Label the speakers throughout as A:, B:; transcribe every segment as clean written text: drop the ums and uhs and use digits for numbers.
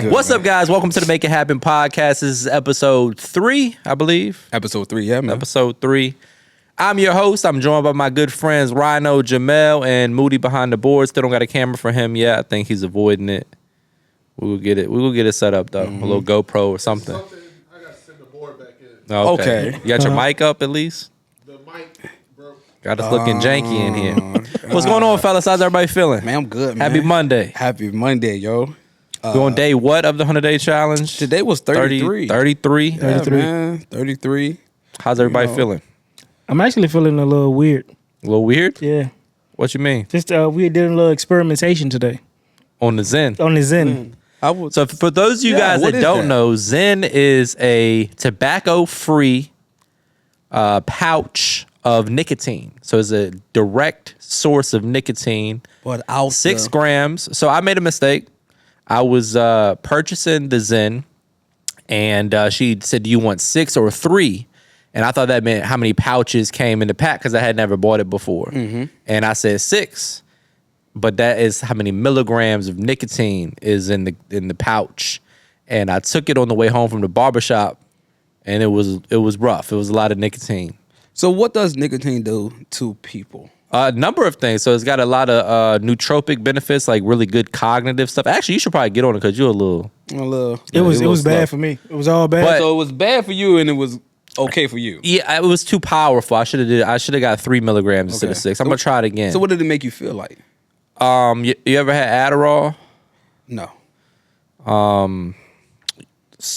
A: Good,
B: What's
A: man.
B: up, guys? Welcome to the Make It Happen podcast. This is episode 3, I believe.
A: Episode 3, yeah, man.
B: Episode 3. I'm your host. I'm joined by my good friends Rhino, Jamel, and Moody behind the board. Still don't got a camera for him yet. I think he's avoiding it. We will get it. We will get it set up though. A little GoPro or something.
C: I got to send the board back in.
B: Okay.
A: Okay.
B: You got your mic up at least?
C: The mic broke.
B: Got us looking janky in here. What's going on, fellas? How's everybody feeling?
A: Man, I'm good, man.
B: Happy Monday.
A: Happy Monday, yo.
B: You on day what of the 100-day challenge?
A: Today was 33.
B: 33.
A: Yeah,
D: 33.
A: man. 33.
B: How's everybody
A: You know.
B: feeling?
D: I'm actually feeling a little weird.
B: A little weird?
D: Yeah.
B: What you mean?
D: Just we did a little experimentation today
B: On the Zen.
D: on the Zen.
A: I would,
B: So for those of you
A: Yeah,
B: guys
A: what
B: that
A: is
B: don't
A: that?
B: know, Zen is a tobacco-free pouch of nicotine. So it's a direct source of nicotine.
A: but out
B: 6 grams. So I made a mistake. I was purchasing the Zen, and she said, "Do you want 6 or 3?" And I thought that meant how many pouches came in the pack because I had never bought it before. And I said 6, but that is how many milligrams of nicotine is in the pouch. And I took it on the way home from the barbershop, and it was rough. It was a lot of nicotine.
A: So what does nicotine do to people?
B: A number of things. So it's got a lot of nootropic benefits, like really good cognitive stuff. Actually, you should probably get on it because you're a little.
A: A little,
D: It was
A: slow.
D: bad for me. It was all bad.
B: But-
A: So it was bad for you and it was okay for you.
B: Yeah, it was too powerful. I should have got 3 milligrams instead of
A: Okay.
B: 6. I'm gonna try it again.
A: So what did it make you feel like?
B: You ever had Adderall?
A: No.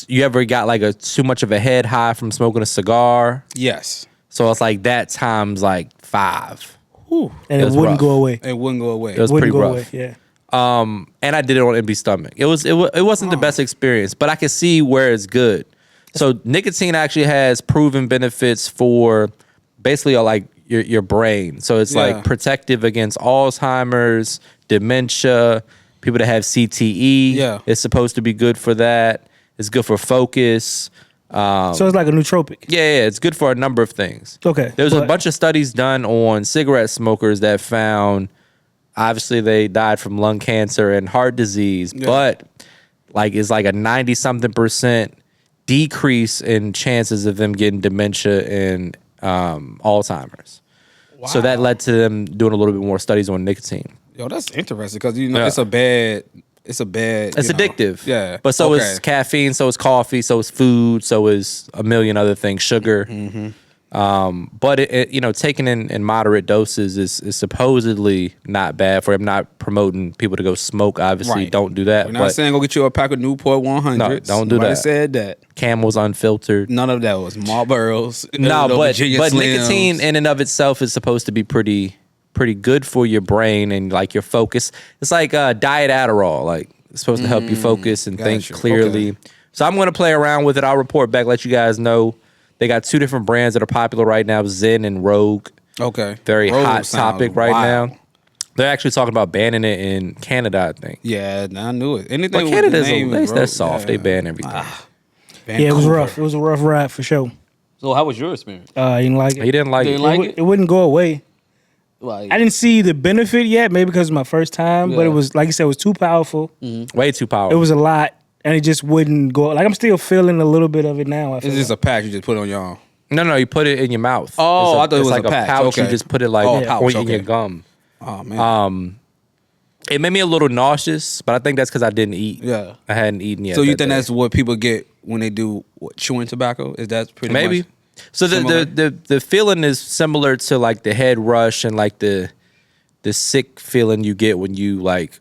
B: You ever got like too much of a head high from smoking a cigar?
A: Yes.
B: So it's like that times like 5.
D: and
B: it
D: it
B: was
D: wouldn't
B: rough.
D: go away.
A: It wouldn't go away.
B: It was
D: Wouldn't
B: pretty
D: go
B: rough.
D: away. Yeah.
B: And I did it on empty stomach. It wasn't the best experience, but I could see where it's good. So nicotine actually has proven benefits for basically like your brain. So it's
A: Yeah.
B: like protective against Alzheimer's, dementia, people that have CTE.
A: Yeah.
B: It's supposed to be good for that. It's good for focus.
D: So it's like a nootropic.
B: Yeah, it's good for a number of things.
D: Okay.
B: There's a
D: but-
B: bunch of studies done on cigarette smokers that found obviously they died from lung cancer and heart disease, but like it's like a 90-something% decrease in chances of them getting dementia and Alzheimer's. So that led to them doing a little bit more studies on nicotine.
A: Yo, that's interesting because
B: Yeah.
A: it's a bad.
B: It's
A: you know.
B: addictive.
A: Yeah.
B: But so
A: Okay.
B: is caffeine, so is coffee, so is food, so is a million other things, sugar. But it taken in moderate doses is supposedly not bad for. I'm not promoting people to go smoke. Obviously,
A: Right.
B: don't do that.
A: We're not
B: But
A: saying go get you a pack of Newport 100s.
B: No, don't do
A: Nobody
B: that.
A: said that.
B: Camels unfiltered.
A: None of that was Marlboros.
B: No, but
A: Virginia Slims.
B: nicotine in and of itself is supposed to be pretty good for your brain and like your focus. It's like diet Adderall. Like it's supposed to help you focus and think
A: gotcha.
B: clearly.
A: Okay.
B: So I'm gonna play around with it. I'll report back, let you guys know. They got 2 different brands that are popular right now: Zen and Rogue.
A: Okay.
B: Very
A: Rogue
B: hot
A: sounds
B: topic right
A: wild.
B: now. They're actually talking about banning it in Canada, I think.
A: Yeah, I knew it. Anything
B: But
A: with
B: Canada's
A: the name
B: they're
A: is Rogue,
B: soft.
A: yeah.
B: They ban everything.
D: Yeah, it was
A: Vancouver.
D: rough. It was a rough ride for sure.
E: So how was your experience?
D: I didn't like it.
B: He didn't like
E: Didn't
B: it.
E: like
D: it,
E: it?
D: it wouldn't go away.
E: Like,
D: I didn't see the benefit yet, maybe because it was my first time, but
E: Yeah.
D: it was, like you said, it was too powerful.
B: Way too powerful.
D: It was a lot, and it just wouldn't go. Like, I'm still feeling a little bit of it now. I feel
A: It's just
D: like.
A: a patch you just put on your arm.
B: No, you put it in your mouth.
A: Oh, I thought it
B: it's
A: was
B: like
A: a patch.
B: pouch. You
A: Okay.
B: just put it like
A: Oh,
B: on
A: pouch,
B: in your
A: okay.
B: gum.
A: Oh man.
B: It made me a little nauseous, but I think that's because I didn't eat.
A: Yeah.
B: I hadn't eaten yet.
A: So you
B: that
A: think
B: day.
A: that's what people get when they do chewing tobacco? Is that pretty
B: maybe?
A: much?
B: So
A: similar?
B: the feeling is similar to like the head rush and like the sick feeling you get when you like.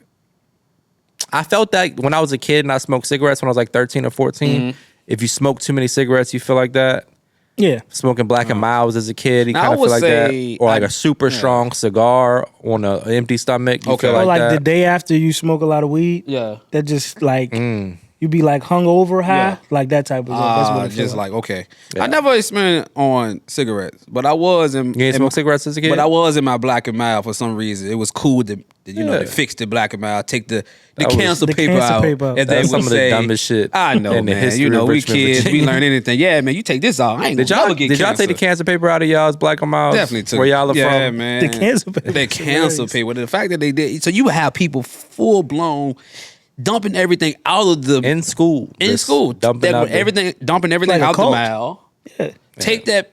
B: I felt that when I was a kid and I smoked cigarettes when I was like 13 or 14. If you smoke too many cigarettes, you feel like that.
D: Yeah.
B: Smoking Black and Milds as a kid, you
A: Now,
B: kind
A: I
B: of
A: would
B: feel like
A: say
B: that. Or like
A: I-
B: a super strong cigar on an empty stomach. You
A: Okay.
B: feel
D: Or
B: like
D: like
B: that.
D: the day after you smoke a lot of weed,
E: yeah.
D: that just like you be like hungover high,
E: Yeah.
D: like that type of. That's what it
A: Just
D: feels
A: like okay.
B: Yeah.
A: I never experimented on cigarettes, but I was in.
B: You didn't smoke cigarettes as a kid?
A: But I was in my Black and Mild for some reason. It was cool to
B: Yeah.
A: to fix the Black and Mild, take the
B: That was-
A: cancer
D: The
A: paper
D: cancer
A: out.
D: paper out.
A: As they
B: That's
A: would
B: some of the
A: say.
B: dumbest shit
A: I know,
B: in the
A: man.
B: history
A: You know,
B: of
A: we
B: Richmond,
A: kids, we
B: Virginia.
A: learn anything. Yeah, man, you take this out. I ain't
B: Did
A: gonna
B: y'all
A: never get
B: did y'all
A: cancer.
B: take the cancer paper out of y'all's Black and Milds?
A: Definitely took
B: Where y'all are
A: yeah,
B: from?
A: man.
D: The cancer paper
A: The
D: is
A: cancer
D: hilarious.
A: paper. The fact that they did. So you would have people full blown dumping everything out of the
B: in school.
A: in
B: Just
A: school.
B: dumping out
A: Dumping everything
D: Like a
A: out the
D: cult.
A: mouth.
D: Yeah.
A: Take that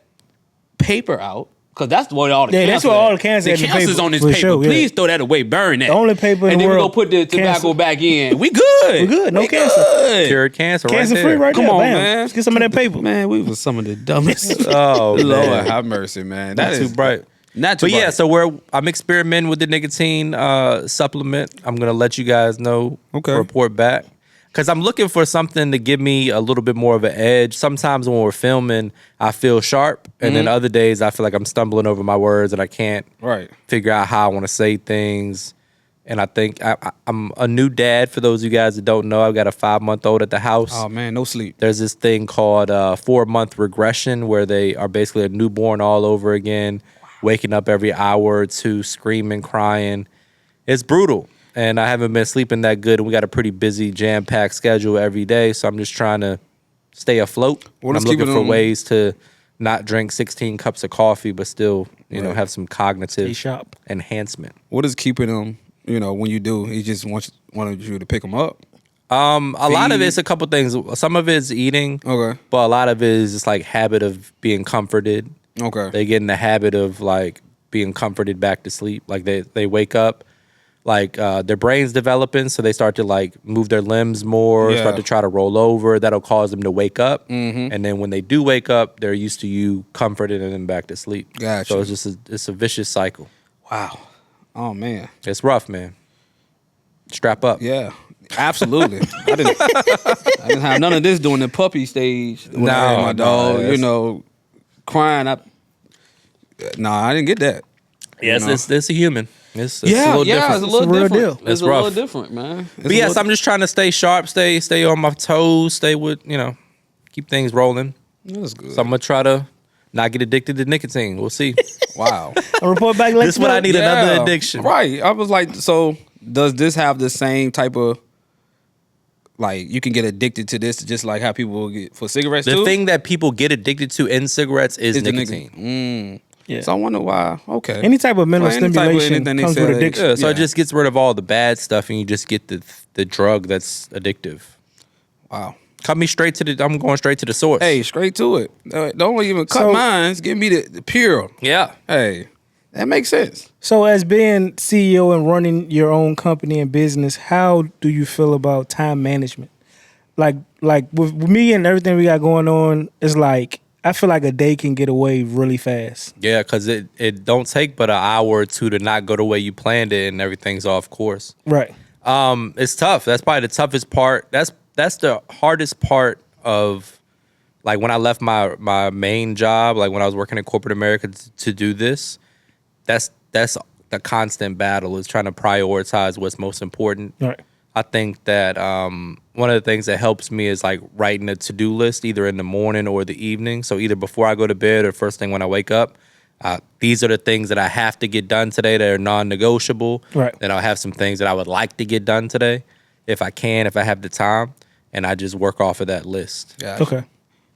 A: paper out. Cause that's what all the
D: Yeah,
A: cancer
D: that's what all the cancer
A: the
D: in the
A: cancer's
D: paper,
A: on this
D: for
A: paper.
D: sure, yeah.
A: Please throw that away. Burn that.
D: The only paper in
A: and
D: the
A: then
D: world,
A: we go put the tobacco
D: cancer.
A: back in. We good.
D: We good. No
A: We
D: cancer.
A: good.
B: cured cancer,
D: Cancer
B: right
D: free
B: there.
D: right
A: Come
D: there.
A: on,
D: Bam.
A: man.
D: Let's get some of that paper.
A: Man, we was some of the dumbest.
B: Oh,
A: Lord
B: man.
A: have mercy, man.
B: Not
A: That
B: too
A: is
B: bright.
A: Not too
B: But yeah,
A: bright.
B: so I'm experimenting with the nicotine supplement. I'm gonna let you guys know.
A: Okay.
B: Report back. Because I'm looking for something to give me a little bit more of an edge. Sometimes when we're filming, I feel sharp. And then other days I feel like I'm stumbling over my words and I can't
A: Right.
B: figure out how I want to say things. And I think I'm a new dad. For those of you guys that don't know, I've got a 5-month-old at the house.
A: Oh man, no sleep.
B: There's this thing called 4-month regression where they are basically a newborn all over again, waking up every hour or two, screaming, crying. It's brutal. And I haven't been sleeping that good. And we got a pretty busy, jam-packed schedule every day. So I'm just trying to stay afloat.
A: Well,
B: I'm
A: let's
B: looking
A: keep it
B: for
A: on-
B: ways to not drink 16 cups of coffee, but still, have some
D: Stay
B: cognitive
D: sharp.
B: enhancement.
A: What is keeping them? When you do, he just wanted you to pick them up.
B: A lot of
A: Feed.
B: it's a couple things. Some of it's eating,
A: Okay.
B: but a lot of it is just like habit of being comforted.
A: Okay.
B: They get in the habit of like being comforted back to sleep. Like they wake up, like their brain's developing, so they start to like move their limbs more,
A: Yeah.
B: start to try to roll over. That'll cause them to wake up, and then when they do wake up, they're used to you comforting them back to sleep.
A: Gotcha.
B: So it's just it's a vicious cycle.
A: Wow. Oh man.
B: It's rough, man. Strap up.
A: Yeah. Absolutely. I didn't have none of this during the puppy stage. When I had my dog,
B: that's-
A: crying. I didn't get that.
B: Yes,
A: You know?
B: it's a human. It's a
A: Yeah,
B: little
A: yeah,
B: different.
A: it's a little
D: It's a real
A: different.
D: deal.
B: It's
A: a
B: rough.
A: little different, man.
B: But yes, I'm just trying to stay sharp, stay on my toes, stay with, keep things rolling.
A: That's good.
B: So I'm gonna try to not get addicted to nicotine. We'll see.
A: Wow.
D: I'll report back. Let
B: This
D: you
B: what
D: know.
B: I need another addiction.
A: Right. I was like, so does this have the same type of like you can get addicted to this just like how people will get for cigarettes
B: The
A: too?
B: thing that people get addicted to in cigarettes is
A: Is the
B: nicotine.
D: Yeah.
A: So I wonder why. Okay.
D: Any type of mental
A: Well, any type of
D: stimulation
A: anything they
D: comes
A: say,
D: with addiction.
B: Yeah, so it
A: Yeah.
B: just gets rid of all the bad stuff, and you just get the drug that's addictive.
A: Wow.
B: Cut me straight to the. I'm going straight to the source.
A: Hey, straight to it. Don't even cut
D: So-
A: mines. Give me the pure.
B: yeah.
A: Hey, that makes sense.
D: So, as being CEO and running your own company and business, how do you feel about time management? Like with me and everything we got going on, it's like I feel like a day can get away really fast.
B: Yeah, because it don't take but an hour or two to not go the way you planned it, and everything's off course.
D: Right.
B: It's tough. That's probably the toughest part. That's the hardest part of like when I left my main job, like when I was working in corporate America to do this. That's the constant battle is trying to prioritize what's most important.
D: Right.
B: I think that one of the things that helps me is like writing a to-do list either in the morning or the evening. So either before I go to bed or first thing when I wake up, these are the things that I have to get done today that are non-negotiable.
D: Right.
B: Then I'll have some things that I would like to get done today if I can, if I have the time. And I just work off of that list.
A: Gotcha.
D: Okay.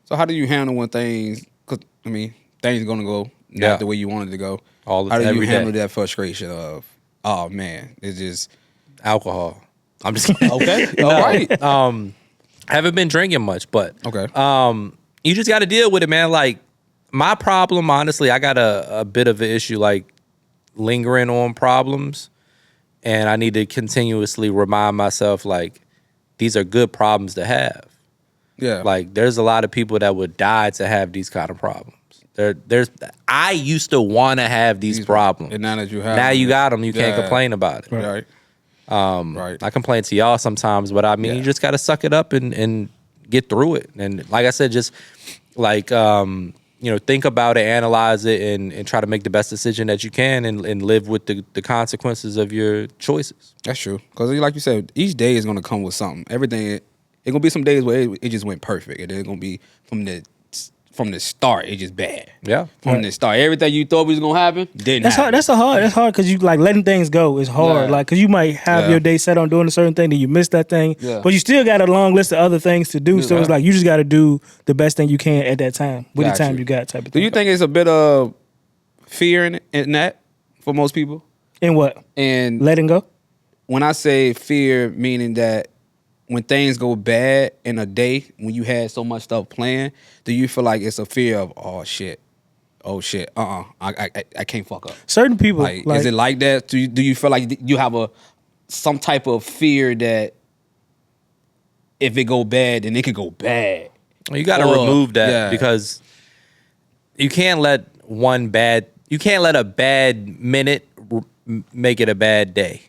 A: So how do you handle when things? Cause I mean, things are gonna go not
B: Yeah.
A: the way you wanted to go.
B: All the-
A: How do you
B: every day.
A: handle that frustration of? Oh man, it's just
B: Alcohol. I'm just kidding.
A: okay. All right.
B: I haven't been drinking much, but
A: Okay.
B: you just got to deal with it, man. Like my problem, honestly, I got a bit of an issue like lingering on problems, and I need to continuously remind myself like these are good problems to have.
A: Yeah.
B: Like there's a lot of people that would die to have these kind of problems. I used to want to have these problems.
A: And now that you have,
B: Now you got them, you can't
A: Yeah.
B: complain about it.
A: Right. Right.
B: I complain to y'all sometimes, but I mean, you
A: Yeah.
B: just got to suck it up and get through it. And like I said, just like, think about it, analyze it, and try to make the best decision that you can and live with the consequences of your choices.
A: That's true. Because like you said, each day is gonna come with something. Everything. It gonna be some days where it just went perfect, and then it's gonna be from the start, it's just bad.
B: Yeah.
A: From the start, everything you thought was gonna happen didn't.
D: That's hard.
A: happen.
D: That's hard because you like letting things go is hard.
A: Yeah.
D: Like because you might have
A: Yeah.
D: your day set on doing a certain thing, then you miss that thing,
A: Yeah.
D: but you still got a long list of other things to do. So
A: Yeah.
D: it's like you just got to do the best thing you can at that time with
A: Got
D: the time
A: you.
D: you got. Type of
A: Do
D: thing.
A: you think it's a bit of fear in that for most people?
D: In what
A: And
D: letting go?
A: when I say fear, meaning that when things go bad in a day, when you had so much stuff planned, do you feel like it's a fear of oh shit, I can't fuck up?
D: Certain people,
A: Like, is it like that? Do you feel like you have some type of fear that if it go bad, then it could go bad?
B: You got to
A: Or-
B: remove that
A: yeah.
B: because you can't let a bad minute make it a bad day.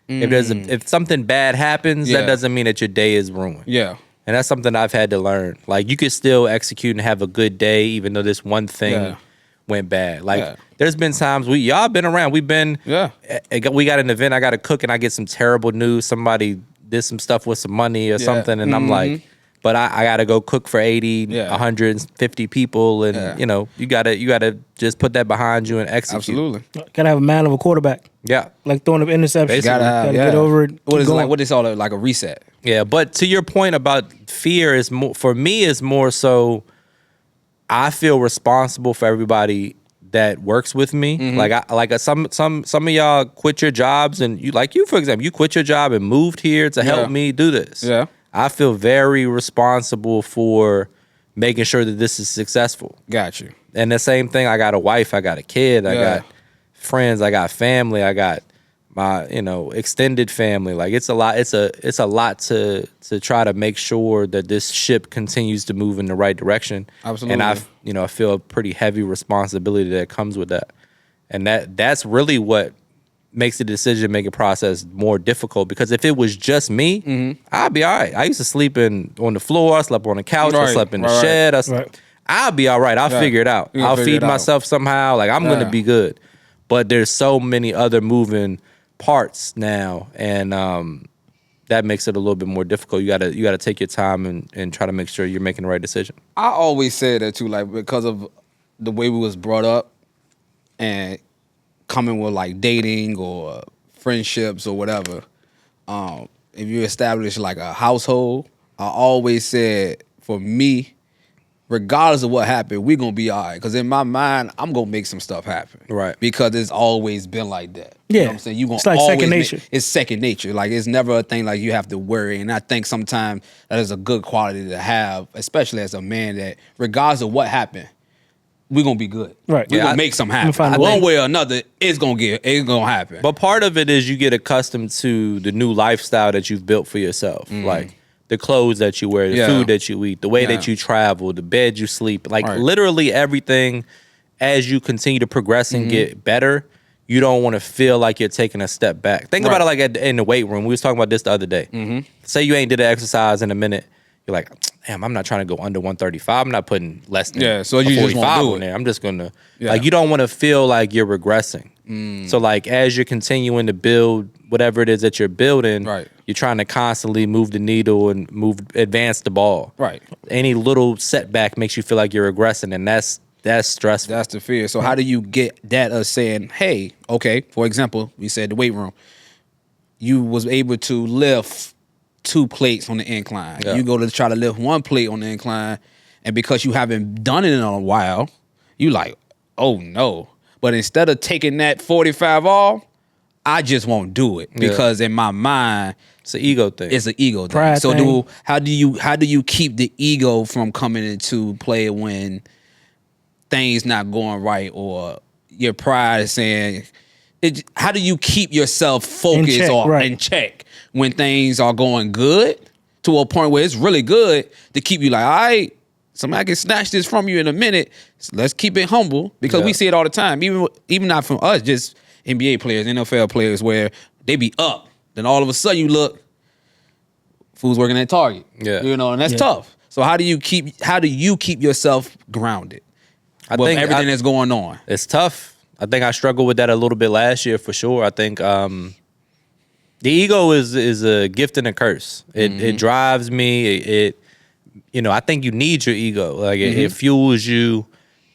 B: If something bad happens,
A: Yeah.
B: that doesn't mean that your day is ruined.
A: Yeah.
B: And that's something I've had to learn. Like, you could still execute and have a good day, even though this one thing
A: Yeah.
B: went bad. Like,
A: Yeah.
B: there's been times y'all been around. We
A: Yeah.
B: got an event. I got to cook, and I get some terrible news. Somebody did some stuff with some money or something, and I'm like, but I got to go cook for 80,
A: Yeah.
B: 150 people, and
A: Yeah.
B: you gotta just put that behind you and execute.
A: Absolutely.
D: gotta have a man of a quarterback,
B: Yeah.
D: like throwing up interceptions.
B: Basically.
A: Gotta
D: get over it.
A: What
D: keep
A: is it like?
D: going.
A: What is all like a reset?
B: Yeah, but to your point about fear is more for me is more so I feel responsible for everybody that works with me. Some of y'all quit your jobs and you for example, you quit your job and moved here to help
A: Yeah.
B: me do this.
A: Yeah.
B: I feel very responsible for making sure that this is successful.
A: Got you.
B: And the same thing, I got a wife, I got a kid, I
A: Yeah.
B: got friends, I got family, I got my extended family. Like it's a lot to try to make sure that this ship continues to move in the right direction.
A: Absolutely.
B: And I feel a pretty heavy responsibility that comes with that. And that's really what makes the decision making process more difficult, because if it was just me, I'd be all right. I used to sleep on the floor, I slept on the couch, I
A: Right,
B: slept in the
A: right,
B: shed.
D: Right.
B: I'll be all right. I'll
A: Yeah.
B: figure it out.
A: You gonna
B: I'll
A: figure
B: feed
A: it out.
B: myself somehow. Like I'm
A: Yeah.
B: gonna be good. But there's so many other moving parts now, and that makes it a little bit more difficult. You gotta take your time and try to make sure you're making the right decision.
A: I always said that too, like because of the way we was brought up and coming with like dating or friendships or whatever. If you establish like a household, I always said for me, regardless of what happened, we gonna be all right. Because in my mind, I'm gonna make some stuff happen.
B: Right.
A: Because it's always been like that. You know
D: Yeah.
A: what I'm saying? You gonna
D: It's like
A: always
D: second
A: make-
D: nature.
A: it's second nature. Like it's never a thing like you have to worry. And I think sometimes that is a good quality to have, especially as a man, that regardless of what happened, we're gonna be good.
D: Right.
A: We're
B: Yeah,
A: gonna
B: I-
A: make something
D: I'm gonna
A: happen.
D: find a
A: One
D: way.
A: way or another, it's gonna happen.
B: But part of it is you get accustomed to the new lifestyle that you've built for yourself. Like the clothes that you wear, the
A: Yeah.
B: food that you eat, the way
A: Yeah.
B: that you travel, the bed you sleep. Like
A: Right.
B: literally everything, as you continue to progress and get better, you don't want to feel like you're taking a step back. Think about it like in the weight room. We was talking about this the other day. Say you ain't did an exercise in a minute. You're like, damn, I'm not trying to go under 135. I'm not putting less than
A: Yeah, so
B: a
A: you just won't
B: 45
A: do
B: on
A: it.
B: there. I'm just going to,
A: Yeah.
B: like, you don't want to feel like you're regressing. So, like, as you're continuing to build whatever it is that you're building,
A: Right.
B: you're trying to constantly move the needle and advance the ball.
A: Right.
B: Any little setback makes you feel like you're regressing, and that's stressful.
A: That's the fear. So how do you get that of saying, hey, okay, for example, we said the weight room. You was able to lift 2 plates on the incline.
B: Yeah.
A: You go to try to lift 1 plate on the incline, and because you haven't done it in a while, you like, oh no. But instead of taking that 45 off, I just won't do it.
B: Yeah.
A: Because in my mind,
B: It's an ego thing.
A: it's an ego thing.
D: Pride
A: So
D: thing.
A: how do you keep the ego from coming into play when things not going right, or your pride is saying how do you keep yourself focused
D: check,
A: or
D: right.
A: in check when things are going good to a point where it's really good to keep you like, all right, somebody can snatch this from you in a minute. So let's keep it humble, because we
B: Yeah.
A: see it all the time, even not from us, just NBA players, NFL players, where they be up, then all of a sudden you look, fool's working at Target.
B: Yeah.
A: You know, and that's
D: Yeah.
A: tough. So how do you keep yourself grounded
B: I
A: with
B: think
A: everything that's going on?
B: It's tough. I think I struggled with that a little bit last year for sure. I think the ego is a gift and a curse. It drives me. I think you need your ego. Like it fuels you.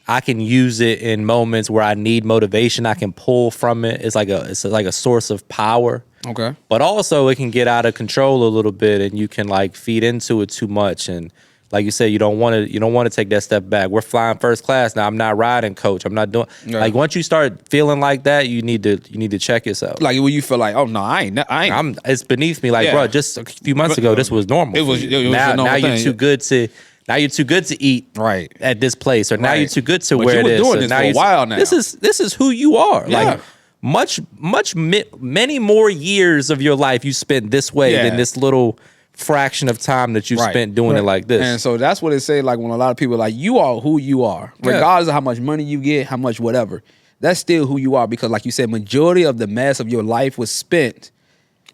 B: I can use it in moments where I need motivation. I can pull from it. It's like a source of power.
A: Okay.
B: But also it can get out of control a little bit, and you can like feed into it too much and like you said, you don't want to take that step back. We're flying first class now. I'm not riding coach. I'm not doing like once you start feeling like that, you need to check yourself.
A: Like when you feel like, oh no, I ain't.
B: It's beneath me. Like,
A: Yeah.
B: bro, just a few months ago, this was normal.
A: It was-
B: for you.
A: it was
B: now
A: a normal
B: you're
A: thing.
B: too good to. Now you're too good to eat
A: Right.
B: at this place, or now
A: Right.
B: you're too good to
A: But
B: wear
A: you were
B: this.
A: doing
B: or
A: this
B: now
A: for a
B: you're-
A: while now.
B: This is who you are.
A: Yeah.
B: Like many more years of your life you spent this way
A: Yeah.
B: than this little fraction of time that you
A: Right.
B: spent doing it like this.
A: And so that's what it say. Like when a lot of people are like, you are who you are,
B: Yeah.
A: regardless of how much money you get, how much whatever. That's still who you are because, like you said, majority of the mass of your life was spent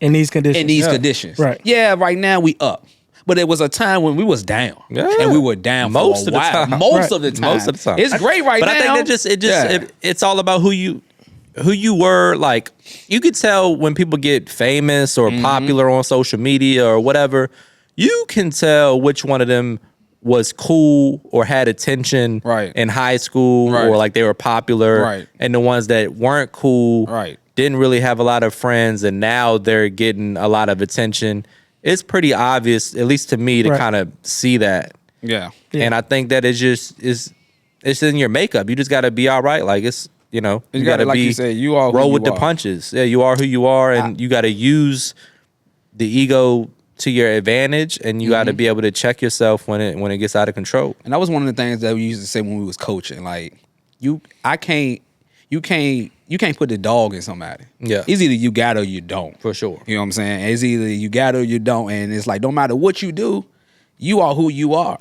D: in these conditions.
A: in these conditions.
D: Right.
A: Yeah. Right now we up, but it was a time when we was down.
B: Yeah.
A: And we were down
B: Most
A: for
B: of
A: a
B: the
A: while.
B: time.
A: Most
D: Right.
A: of the time.
B: Most of the time.
A: It's great right
B: but
A: now.
B: I think that
A: Yeah.
B: it's all about who you were. Like you could tell when people get famous or popular on social media or whatever, you can tell which one of them was cool or had attention
A: Right.
B: in high school
A: Right.
B: or like they were popular,
A: Right.
B: and the ones that weren't cool,
A: Right.
B: didn't really have a lot of friends, and now they're getting a lot of attention. It's pretty obvious, at least to me, to
D: Right.
B: kind of see that.
A: Yeah.
B: And I think that it's in your makeup. You just got to be all right. Like you
A: You
B: got
A: gotta,
B: to
A: like
B: be
A: you said, you are who
B: roll
A: you
B: with the
A: are.
B: punches. Yeah, you are who you are, and you got to use the ego to your advantage, and you got to be able to check yourself when it gets out of control.
A: And that was one of the things that we used to say when we was coaching. Like, you can't put the dog in somebody.
B: Yeah.
A: It's either you got or you don't.
B: For sure.
A: You know what I'm saying? It's either you got or you don't. And it's like, no matter what you do, you are who you are.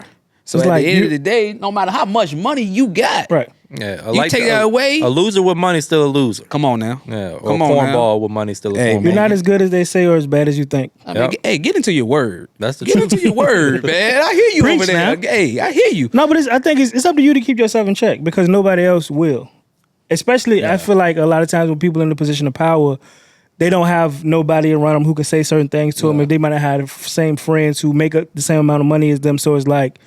A: So
D: It's
A: at
D: like
A: the end
D: you-
A: of the day, no matter how much money you got,
D: Right.
B: Yeah,
A: You take that away?
B: A loser with money still a loser.
A: come on now.
B: Yeah, or
A: Come
B: a
A: on
B: cornball with money still a
A: Hey,
B: cornball.
D: You're not as good as they say or as bad as you think.
A: I mean,
B: Yep.
A: hey, get into your word.
B: That's the
A: get
B: truth.
A: into your word, man. I hear you
D: Preach
A: over there.
D: now.
A: Hey, I hear you.
D: No, but I think it's up to you to keep yourself in check because nobody else will. Especially, I feel like a lot of times when people in the position of power, they don't have nobody around them who can say certain things to them. If they might not have the same friends who make the same amount of money as them, so it's like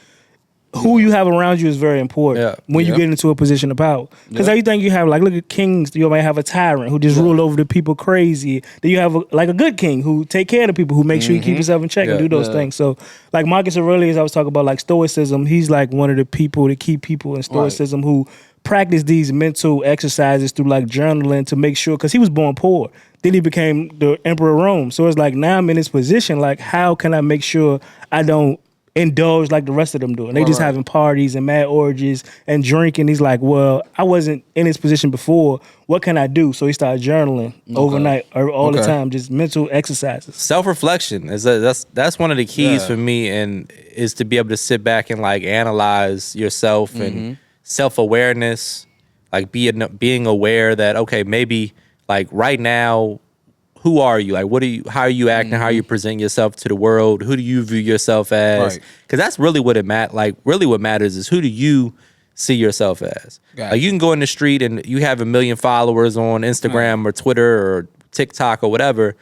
D: who you have around you is very important
B: Yeah.
D: when you
A: Yeah.
D: get into a position of power. Because how you think you have, like, look at kings. You might have a tyrant who just rule over the people crazy. Then you have a good king who take care of the people, who make sure you keep yourself in check and
B: Yeah.
D: do those things. So, like Marcus Aurelius, I was talking about, like stoicism. He's like one of the people, the key people in stoicism who practice these mental exercises through like journaling to make sure, because he was born poor. Then he became the emperor of Rome. So it's like now I'm in this position. Like, how can I make sure I don't indulge like the rest of them do? And they just having parties and mad orgies and drinking. He's like, well, I wasn't in this position before. What can I do? So he started journaling overnight or all the
A: Okay.
D: time, just mental exercises.
B: Self-reflection is that's one of the keys for me, and is to be able to sit back and like analyze yourself and self-awareness, like being aware that, okay, maybe like right now, who are you? Like, how are you acting? How are you presenting yourself to the world? Who do you view yourself as?
A: Right.
B: Because that's really what really what matters is, who do you see yourself as?
A: Gotcha.
B: Like, you can go in the street and you have 1 million followers on Instagram or Twitter or TikTok or whatever,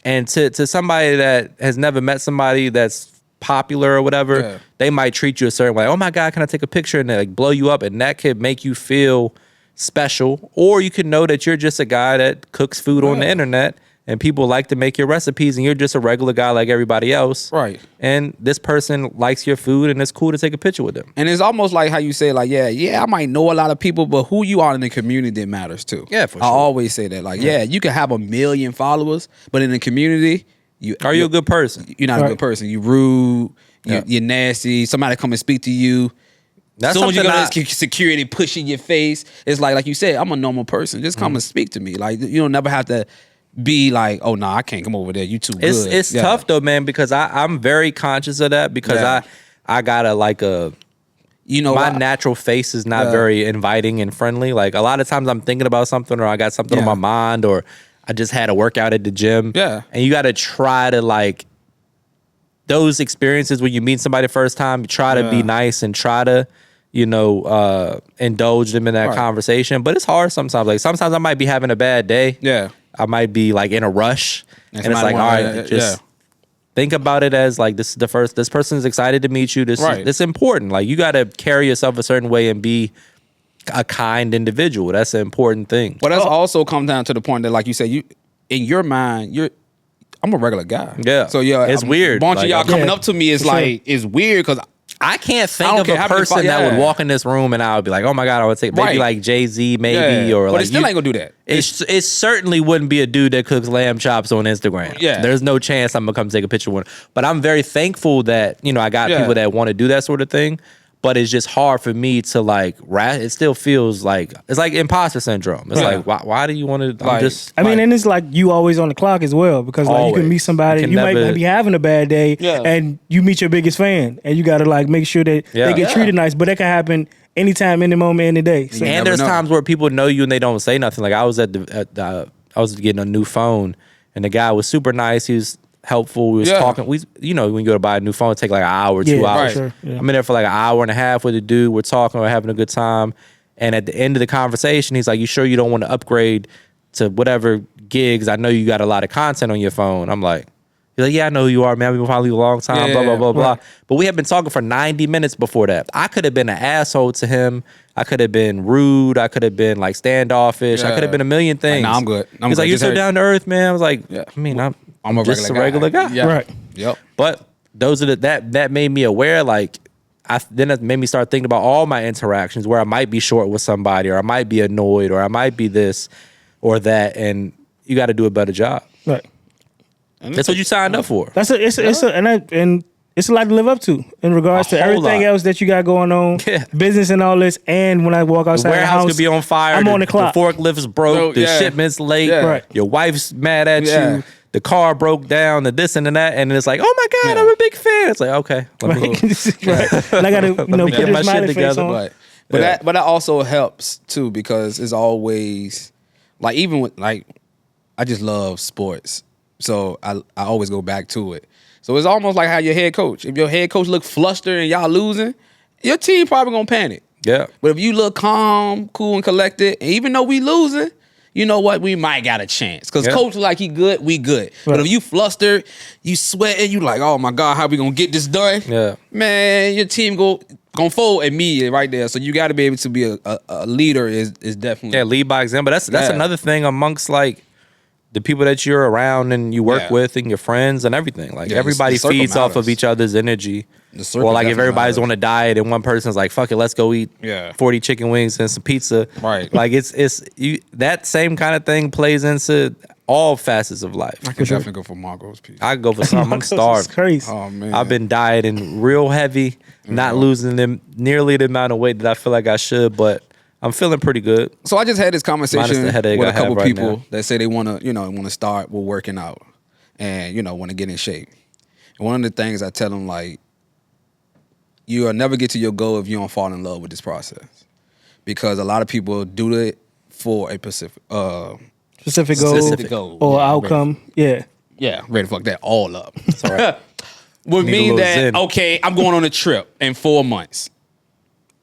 B: and to somebody that has never met somebody that's popular or whatever,
A: Yeah.
B: they might treat you a certain way. Oh my God, can I take a picture? And they like blow you up, and that could make you feel special. Or you could know that you're just a guy that cooks food on the internet, and people like to make your recipes, and you're just a regular guy like everybody else.
A: Right.
B: And this person likes your food, and it's cool to take a picture with them.
A: And it's almost like how you say, like, yeah, I might know a lot of people, but who you are in the community matters too.
B: Yeah, for
A: I
B: sure.
A: always say that. Like, yeah, you can have 1 million followers, but in the community,
B: Are you a good person?
A: you're not a
D: Right.
A: good person. You rude.
B: Yeah.
A: You're nasty. Somebody come and speak to you.
B: That's
A: As soon as you
B: something
A: go to security pushing your face, it's like you said, I'm a normal person. Just come and speak to me. Like, you don't never have to be like, oh no, I can't come over there. You too good.
B: It's
A: Yeah.
B: tough though, man, because I'm very conscious of that, because
A: Yeah.
B: I got
A: You know,
B: my
A: I-
B: natural face is not
A: Yeah.
B: very inviting and friendly. Like, a lot of times I'm thinking about something, or I got something on
A: Yeah.
B: my mind, or I just had a workout at the gym.
A: Yeah.
B: And you got to try to, like, those experiences when you meet somebody the first time, you try to be
A: Yeah.
B: nice and try to, indulge them in that
A: Right.
B: conversation. But it's hard sometimes. Like, sometimes I might be having a bad day.
A: Yeah.
B: I might be like in a rush. And it's
A: somebody
B: like, all
A: wanna-
B: right, just think about it as like, this person is excited to meet you. This
A: Right.
B: is important. Like, you got to carry yourself a certain way and be a kind individual. That's an important thing.
A: But that's also come down to the point that, like you said, you in your mind, I'm a regular guy.
B: Yeah.
A: So yeah,
B: It's
A: a
B: weird.
A: bunch
B: Like,
A: of y'all coming
D: Yeah,
A: up to me is
D: for sure.
A: like it's weird because
B: I can't think
A: I don't
B: of
A: care
B: a
A: how many
B: person that would
A: yeah.
B: walk in this room and I would be like, oh my God, I would take maybe
A: Right.
B: like Jay-Z, maybe, or
A: but
B: like
A: it still ain't gonna do that.
B: It certainly wouldn't be a dude that cooks lamb chops on Instagram.
A: Yeah.
B: There's no chance I'm gonna come take a picture with him. But I'm very thankful that, I got
A: Yeah.
B: people that want to do that sort of thing. But it's just hard for me to like it still feels like it's like imposter syndrome. It's
A: Yeah.
B: like why do you want to
A: Like,
D: I mean, and it's like you always on the clock as well because like you
B: Always.
D: can meet somebody,
B: You
D: you,
B: can
D: might
B: never-
D: be having a bad day,
A: Yeah.
D: and you meet your biggest fan, and you got to like make sure that
B: Yeah.
D: they get
A: Yeah.
D: treated nice. But that can happen anytime, any moment, any day. So,
A: You
B: and
A: never
B: there's
A: know.
B: times where people know you and they don't say nothing. Like I was I was getting a new phone and the guy was super nice. He was helpful. We was
A: Yeah.
B: talking. When you go to buy a new phone, it take like an hour,
D: Yeah,
B: 2 hours.
A: right.
D: sure, yeah.
B: I'm in there for like an hour and a half with a dude. We're talking. We're having a good time. And at the end of the conversation, he's like, "You sure you don't want to upgrade to whatever gigs? I know you got a lot of content on your phone." I'm like. He's like, yeah, I know who you are, man. We've been following you a long time, blah, blah,
A: Yeah,
B: blah, blah.
D: right.
B: But we had been talking for 90 minutes before that. I could have been an asshole to him. I could have been rude. I could have been like standoffish. I
A: Yeah.
B: could have been a million things.
A: nah, I'm good. I'm
B: He's
A: good.
B: like, you're
A: Just
B: so
A: heard-
B: down to earth, man. I was like,
A: Yeah.
B: I mean, I'm
A: I'm a
B: just
A: regular guy. Yeah.
D: Right.
A: Yep.
B: But those are that made me aware. Like, then it made me start thinking about all my interactions where I might be short with somebody, or I might be annoyed, or I might be this or that, and you got to do a better job.
D: right.
B: That's what you signed up for.
D: It's a lot to live up to in regards
B: A
D: to
B: whole
D: everything
B: lot.
D: else that you got going on,
B: Yeah.
D: business and all this. And when I walk
B: The
D: outside the
B: warehouse
D: house,
B: could be on fire.
D: I'm on the clock.
B: The forklift's broke.
A: No,
B: the
A: yeah.
B: shipment's late.
A: Yeah.
D: Right.
B: Your wife's mad at
A: Yeah.
B: you. The car broke down. The this and the that. And it's like, oh my God,
A: Yeah.
B: I'm a big fan. It's like, okay. Let me,
D: right. And I got to
B: me
D: put
B: get
D: this
B: my shit
D: smiley face
B: together.
D: on.
A: Right. But
B: Yeah.
A: that also helps too because it's always like even with like I just love sports. So I always go back to it. So it's almost like how your head coach. If your head coach look flustered and y'all losing, your team probably gonna panic.
B: yeah.
A: But if you look calm, cool, and collected, and even though we losing, you know what? We might got a chance. Because
B: Yeah.
A: coach like he good, we good. But
D: Right.
A: if you flustered, you sweating, you like, oh my God, how we gonna get this done?
B: Yeah.
A: Man, your team gonna fold immediately right there. So you got to be able to be a leader. Is definitely
B: Yeah, lead by example. That's
A: Yeah.
B: another thing amongst like the people that you're around and you work
A: Yeah.
B: with and your friends and everything. Like
A: Yeah,
B: everybody
A: the circle
B: feeds off of
A: matters.
B: each other's energy.
A: The circle
B: Or like if
A: definitely
B: everybody's
A: matters.
B: on a diet and one person's like, fuck it, let's go eat
A: Yeah.
B: 40 chicken wings and some pizza.
A: Right.
B: Like it's you that same kind of thing plays into all facets of life.
A: I could definitely go for Marco's piece.
B: I go for something. I'm
D: Marcos is
B: starved.
D: crazy.
A: Oh man,
B: I've been dieting real heavy, not losing them nearly the amount of weight that I feel like I should, but I'm feeling pretty good.
A: So I just had this
B: Minus
A: conversation
B: the headache
A: with
B: I
A: a couple
B: have right
A: people
B: now.
A: that say they want to start with working out and want to get in shape. And one of the things I tell them like, you'll never get to your goal if you don't fall in love with this process, because a lot of people do it for a
D: Specific goal
A: specific goal
D: or
A: Yeah,
D: outcome. Yeah.
A: Yeah, ready to fuck that all up.
B: all right.
A: Would
B: Need a
A: mean
B: little
A: that
B: zen.
A: okay, I'm going on a trip in 4 months.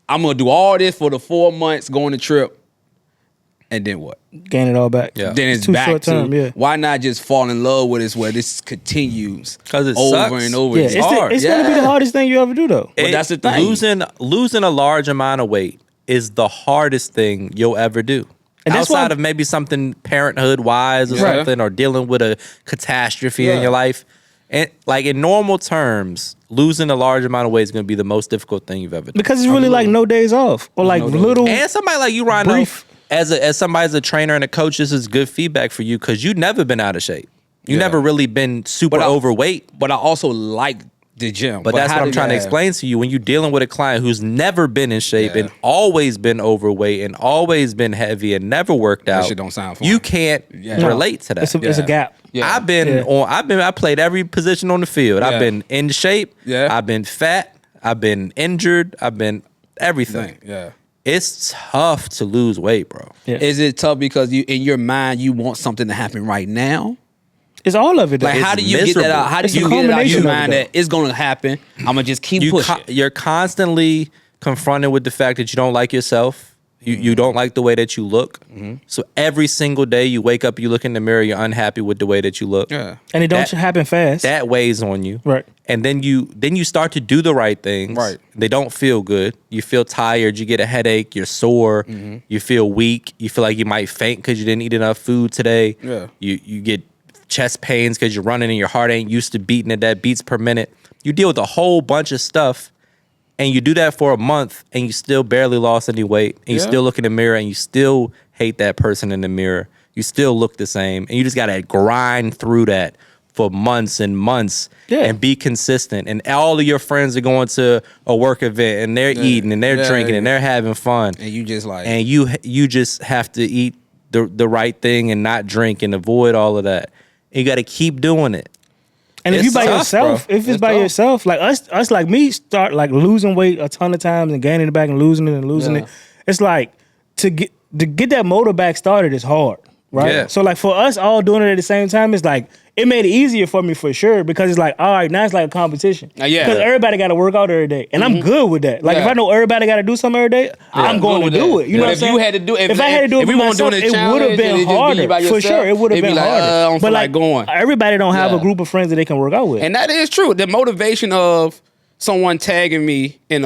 A: I'm gonna do all this for the 4 months, go on the trip, and then what?
D: Gain it all back.
B: Yeah.
A: Then it's
D: Too
A: back
D: short term,
A: to
D: yeah.
A: why not just fall in love with it where this continues
B: 'Cause it
A: over
B: sucks.
A: and over.
D: Yeah,
A: It's
D: it's,
A: hard.
D: it's gonna be the hardest thing you ever do though.
A: But that's the thing.
B: Losing a large amount of weight is the hardest thing you'll ever do.
D: And that's
B: Outside
D: why-
B: of maybe something parenthood wise or
A: Yeah.
B: something, or dealing with a catastrophe in
A: Yeah.
B: your life. And like in normal terms, losing a large amount of weight is going to be the most difficult thing you've ever done.
D: Because it's really like no days off or like
A: No days.
D: little.
B: And somebody like you, Rhino,
D: Brief.
B: as somebody as a trainer and a coach, this is good feedback for you because you've never been out of shape. You
A: Yeah.
B: never really been super
A: But I-
B: overweight.
A: But I also like the gym.
B: But that's
A: how
B: what I'm
A: did
B: trying to
A: that-
B: explain to you. When you're dealing with a client who's never been in shape
A: Yeah.
B: and always been overweight and always been heavy and never worked out,
A: shit don't sound fun.
B: you can't
A: Yeah.
B: relate to that.
D: It's a
A: Yeah.
D: gap.
A: Yeah.
B: I played every position on the field.
A: Yeah.
B: I've been in shape.
A: Yeah.
B: I've been fat. I've been injured. I've been everything.
A: Yeah.
B: It's tough to lose weight, bro.
D: Yeah.
A: Is it tough because you in your mind you want something to happen right now?
D: It's all of it. Though.
A: Like how
B: It's
A: do you get that
B: miserable.
A: out? How do
D: It's a
A: you get it out
D: combination
A: your
D: of it,
A: mind
D: though.
A: that it's gonna happen? I'm gonna just keep pushing.
B: You're constantly confronted with the fact that you don't like yourself. You don't like the way that you look. So every single day you wake up, you look in the mirror, you're unhappy with the way that you look.
A: Yeah.
D: and it don't
B: that-
D: happen fast.
B: That weighs on you.
D: Right.
B: And then you start to do the right things.
A: Right.
B: They don't feel good. You feel tired. You get a headache. You're sore. You feel weak. You feel like you might faint because you didn't eat enough food today.
A: Yeah.
B: You get chest pains because you're running and your heart ain't used to beating at that beats per minute. You deal with a whole bunch of stuff. and you do that for a month and you still barely lost any weight and you
A: Yeah.
B: still look in the mirror and you still hate that person in the mirror, you still look the same, and you just got to grind through that for months and months and be consistent. And all of your friends are going to a work event and they're eating and they're drinking and they're having fun.
A: And you just like,
B: And you just have to eat the right thing and not drink and avoid all of that. And you got to keep doing it.
D: And if
B: It's
D: you by
B: tough,
D: yourself,
B: bro.
D: if it's
A: It's
D: by
A: tough.
D: yourself, like us like me, start like losing weight a ton of times and gaining it back and losing it and losing it. It's like to get that motor back started is hard, right?
B: Yeah.
D: So like for us all doing it at the same time, it's like it made it easier for me for sure because it's like, all right, now it's like a competition.
A: Yeah.
D: Because everybody got to work out every day, and I'm good with that. Like if
A: Yeah.
D: I know everybody got to do something every day, I'm going to
A: good
D: do
A: with
D: it. You
A: that.
D: know
A: But
D: what I'm
A: if
D: saying?
A: you had to do-
D: if I had to do it
A: if
D: for
A: we weren't
D: myself,
A: doing a
D: it would
A: challenge
D: have
A: and it
D: been
A: just be you
D: harder
A: by
D: for sure.
A: yourself,
D: It would have
A: it'd be
D: been
A: like,
D: harder.
A: I don't feel like going.
D: Everybody don't have a
A: Yeah.
D: group of friends that they can work out with.
A: and that is true. The motivation of someone tagging me in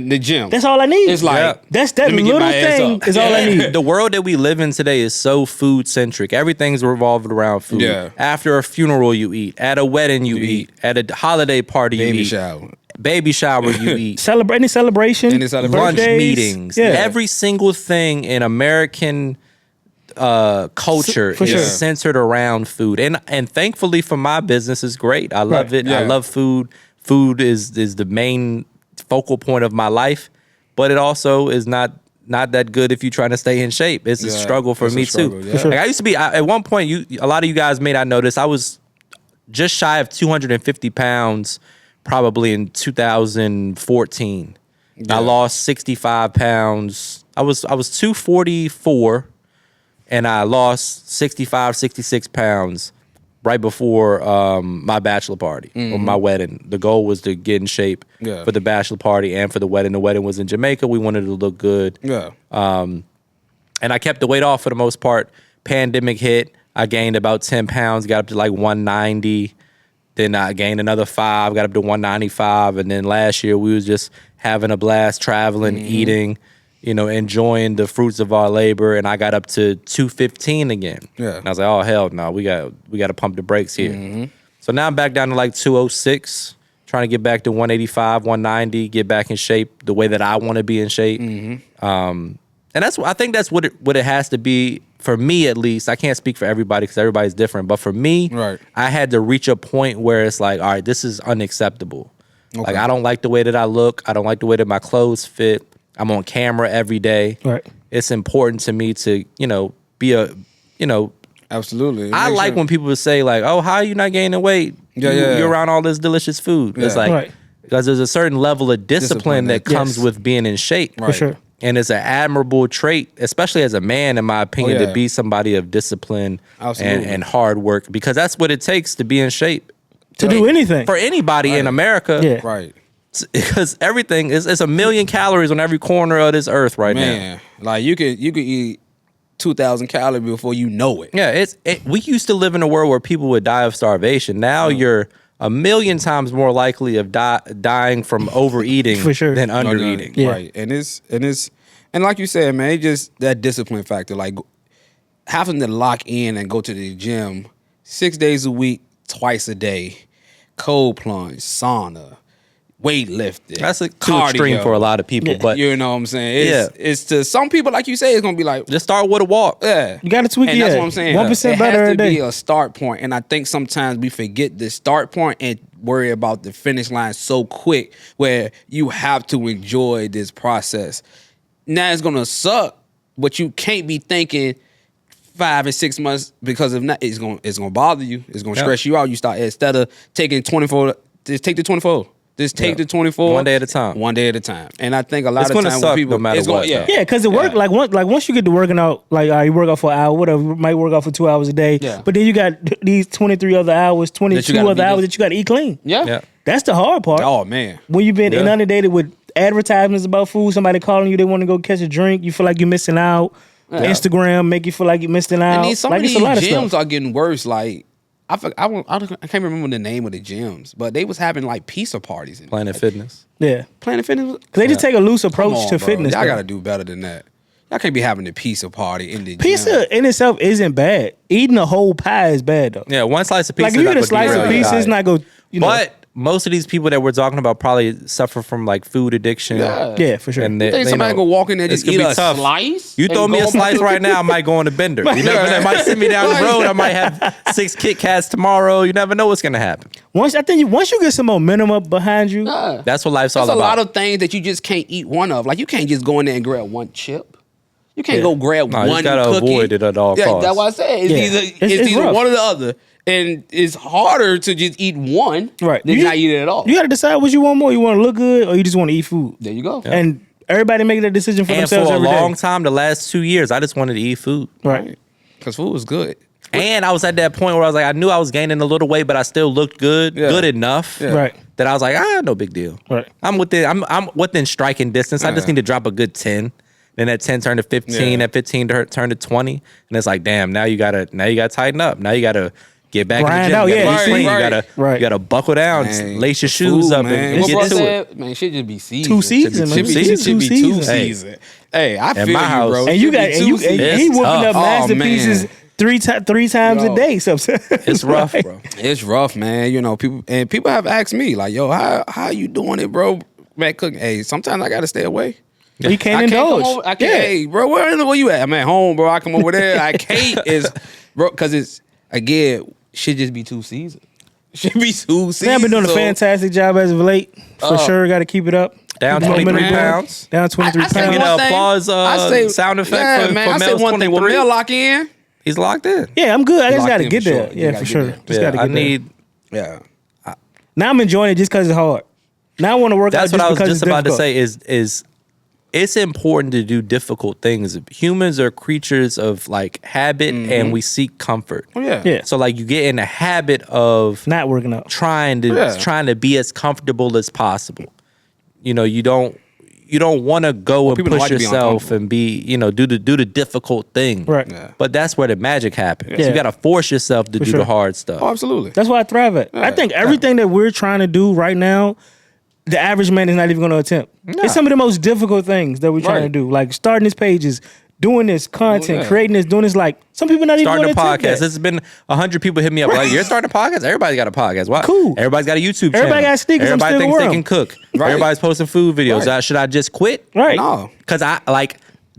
A: the gym.
D: That's all I need.
A: It's like,
B: Yeah.
D: That's that
A: let me get
D: little
A: my ass
D: thing
A: up.
D: is all I need.
B: The world that we live in today is so food centric. Everything's revolved around food.
A: Yeah.
B: After a funeral, you eat. At a wedding, you eat. At a holiday party, you
A: baby
B: eat.
A: shower.
B: Baby shower, you eat.
D: Any celebration,
A: Any celebration.
B: Lunch
D: birthdays,
B: meetings.
D: Yeah.
B: Every single thing in American culture
D: For
B: is
D: sure.
B: centered around food. And thankfully for my business is great. I love
D: Right.
B: it. I
A: Yeah.
B: love food. Food is the main focal point of my life, but it also is not that good if you're trying to stay in shape. It's a
A: Yeah,
B: struggle for
A: it's a
B: me
A: struggle,
B: too.
A: yeah. For sure.
B: Like I used to be at one point. A lot of you guys may not notice. I was just shy of 250 pounds, probably in 2014.
A: Yeah.
B: I lost 65 pounds. I was 244, and I lost 65, 66 pounds right before my bachelor party or my wedding. The goal was to get in shape
A: Yeah.
B: for the bachelor party and for the wedding. The wedding was in Jamaica. We wanted to look good.
A: Yeah.
B: And I kept the weight off for the most part. Pandemic hit. I gained about 10 pounds, got up to like 190. Then I gained another 5, got up to 195. And then last year we was just having a blast, traveling, eating, enjoying the fruits of our labor. And I got up to 215 again.
A: Yeah.
B: And I was like, oh, hell no, we got to pump the brakes here. So now I'm back down to like 206, trying to get back to 185, 190, get back in shape the way that I want to be in shape. And I think that's what it has to be for me, at least. I can't speak for everybody because everybody's different. But for me,
A: Right.
B: I had to reach a point where it's like, all right, this is unacceptable.
A: Okay.
B: Like I don't like the way that I look. I don't like the way that my clothes fit. I'm on camera every day.
D: Right.
B: It's important to me to, be a,
A: Absolutely.
B: I
A: Make
B: like
A: sure-
B: when people say like, oh, how are you not gaining weight?
A: Yeah,
B: You-
A: yeah.
B: You're around all this delicious food. It's
A: Yeah.
B: like,
D: Right.
B: because there's a certain level of discipline that
A: that-
B: comes
D: Yes.
B: with being in shape.
D: For sure.
B: And it's an admirable trait, especially as a man, in my opinion,
A: Oh, yeah.
B: to be somebody of discipline
A: Absolutely.
B: and hard work, because that's what it takes to be in shape
D: To do anything.
B: for anybody in America.
D: Yeah.
A: Right.
B: Because everything is it's a million calories on every corner of this earth right now.
A: Man, like you could eat 2,000 calories before you know it.
B: Yeah, we used to live in a world where people would die of starvation. Now you're a million times more likely of dying from overeating
D: For sure.
B: than undereating.
D: Yeah.
A: Right. And like you said, man, it's just that discipline factor. Like having to lock in and go to the gym 6 days a week, twice a day, cold plunge, sauna, weightlifting.
B: That's too
A: cardio.
B: extreme for a lot of people, but
A: You know what I'm saying? It's to some people, like you say, it's gonna be like,
B: just start with a walk.
A: yeah.
D: You got to tweak
A: And
D: it.
A: that's what I'm saying.
D: 1%
A: it
D: better
A: has
D: every
A: to
D: day.
A: be a start point, and I think sometimes we forget the start point and worry about the finish line so quick, where you have to enjoy this process. Now it's gonna suck, but you can't be thinking 5 and 6 months, because if not, it's gonna bother you. It's gonna
B: Yeah.
A: stress you out. You start, instead of taking 24, just take the 24. Just take the 24.
B: One day at a time.
A: One day at a time. And I think a lot
B: It's
A: of
B: gonna
A: times
B: suck
A: when people,
B: no matter
A: it's gonna,
B: what,
A: yeah.
B: though.
D: Yeah, because it work
A: Yeah.
D: once you get to working out, like you work out for an hour, whatever, you might work out for 2 hours a day.
A: Yeah.
D: But then you got these 23 other hours, 22
A: gotta
D: other
A: be
D: hours
A: this-
D: that you got to eat clean.
A: Yeah.
B: Yeah.
D: That's the hard part.
A: Oh man.
D: When you've been
B: Yeah.
D: inundated with advertisements about food, somebody calling you, they want to go catch a drink, you feel like you're missing out. Instagram make you feel like you're missing out.
A: And these, some
D: like
A: of
D: it's
A: these
D: a lot of
A: gyms
D: stuff.
A: are getting worse. Like I can't remember the name of the gyms, but they was having like pizza parties. And
B: Planet Fitness.
D: Yeah,
A: Planet Fitness.
D: because they just take a loose
A: Come
D: approach
A: on,
D: to
A: bro.
D: fitness.
A: Y'all
D: though.
A: got to do better than that. Y'all can't be having a pizza party in the gym.
D: Pizza in itself isn't bad. Eating a whole pie is bad though.
B: Yeah, one slice of pizza.
D: Like if you
B: not
D: get a
B: gonna
D: slice of
B: derail your
D: pizza, it's
B: diet.
D: not go. You know,
B: most of these people that we're talking about probably suffer from like food addiction.
D: Yeah, for sure.
B: And
A: You think somebody gonna walk in there and
B: it's
A: just
B: gonna
A: eat
B: be
A: a
B: tough.
A: slice?
B: You
A: and
B: throw me
A: go
B: a slice
A: back-
B: right now, I might go on a bender. You never know. It might send me down the road. I might have 6 Kit Kats tomorrow. You never know what's gonna happen.
D: Once you get some momentum up behind you,
A: Nah.
B: That's what life's all
A: There's a
B: about.
A: lot of things that you just can't eat one of. Like you can't just go in there and grab one chip. You can't
D: Yeah.
A: go grab
B: No, you
A: one
B: gotta
A: cookie.
B: avoid it at all costs.
A: That's what I said. It's
D: Yeah.
A: either
D: It's
A: it's either
D: rough.
A: one or the other, and it's harder to just eat one
D: right?
A: than
D: You-
A: not eat it at all.
D: You got to decide what you want more. You want to look good, or you just want to eat food.
A: There you go.
D: And everybody make that decision for
B: And for
D: themselves
B: a
D: every day.
B: long time, the last 2 years, I just wanted to eat food.
D: Right.
A: Because food is good.
B: And I was at that point where I was like, I knew I was gaining a little weight, but I still looked good,
A: Yeah.
B: good enough,
A: Yeah.
D: Right.
B: that I was like, no big deal.
D: Right.
B: I'm within striking distance. I just
A: Yeah.
B: need to drop a good 10. Then that 10 turned to 15,
A: Yeah.
B: that 15 turned to 20, and it's like, damn, now you gotta tighten up. Now you gotta get back
D: Grind
B: in the gym.
D: out,
B: You gotta
D: yeah.
B: eat clean.
A: Right.
B: You gotta buckle down,
A: Man,
B: lace your
A: the
B: shoes
A: food,
B: up,
A: man.
B: and
A: What
B: get
A: bro
B: to it.
A: said, man, should just be seasoned.
D: Two seasons, man.
A: Should be
D: Two
A: two
D: seasons.
A: seasons. Hey, I feel
B: my
A: you,
B: house.
A: bro.
D: And you
A: Should be
D: got and
A: two
D: you and
A: seasons.
D: he
B: It's
D: whooping
B: tough.
D: up
A: Oh,
D: masterpieces
A: man.
D: three times
A: Yo.
D: a day. Sometimes
B: It's rough, bro.
A: It's rough, man. You know, people have asked me like, "Yo, how you doing it, bro?" Man, cooking. Hey, sometimes I gotta stay away.
D: You can't
A: I can't
D: indulge.
A: come over. I can't.
D: Yeah.
A: Hey, bro, where you at? I'm at home, bro. I come over there. I can't. Bro, because it's again should just be 2 seasons. Should be 2 seasons.
D: Man, I've been doing a
A: so-
D: fantastic job as of late. For sure, got to keep it up.
B: Down
D: Keep the
B: 23
D: momentum going.
B: pounds.
D: Down 23
A: I say
B: Can we
D: pounds.
B: get
A: one
B: an
A: thing.
B: applause
A: I say-
B: sound effect
A: yeah,
B: for
A: man. I say
B: Mel's
A: one thing. When
B: 23?
A: Mel lock in,
B: He's locked in.
D: Yeah, I'm good. I just
A: Locked
D: got to
A: in
D: get
A: for
D: there.
A: sure. You
D: Yeah,
A: gotta
D: for
A: get
D: sure.
A: there.
D: Just got to
B: I
D: get there.
B: need.
A: yeah.
D: Now I'm enjoying it just because it's hard. Now I want to work out
B: That's
D: just
B: what I was
D: because
B: just
D: it's
B: about to
D: difficult.
B: say. Is it's important to do difficult things. Humans are creatures of like habit, and we seek comfort.
A: Oh yeah.
D: Yeah.
B: So like you get in the habit of
D: Not working out.
B: trying
A: Yeah.
B: to be as comfortable as possible. You know, you don't want to go and
A: people don't
B: push
A: like to be
B: yourself
A: uncomfortable.
B: and be, do the difficult thing.
D: Right.
A: Yeah.
B: But that's where the magic happens.
D: Yeah.
B: You got to force yourself to do
D: sure.
B: the hard stuff.
A: Oh, absolutely.
D: That's why I thrive at. I think everything that we're trying to do right now, the average man is not even going to attempt. It's some of the most difficult things that we're trying to
A: Right.
D: do, like starting these pages, doing this content,
A: yeah.
D: creating this, doing this. Like some people not even
B: Starting
D: going
B: a
D: to attempt
B: podcast.
D: that.
B: It's been 100 people hit me up like, you're starting a podcast? Everybody's got a podcast. Why?
D: Cool.
B: Everybody's got a YouTube channel.
D: Everybody got sneakers. I'm
B: Everybody
D: still
B: thinks they
D: around.
B: can cook.
A: Right.
B: Everybody's posting food videos.
A: Right.
B: Should I just quit?
D: Right.
A: No.
B: Because I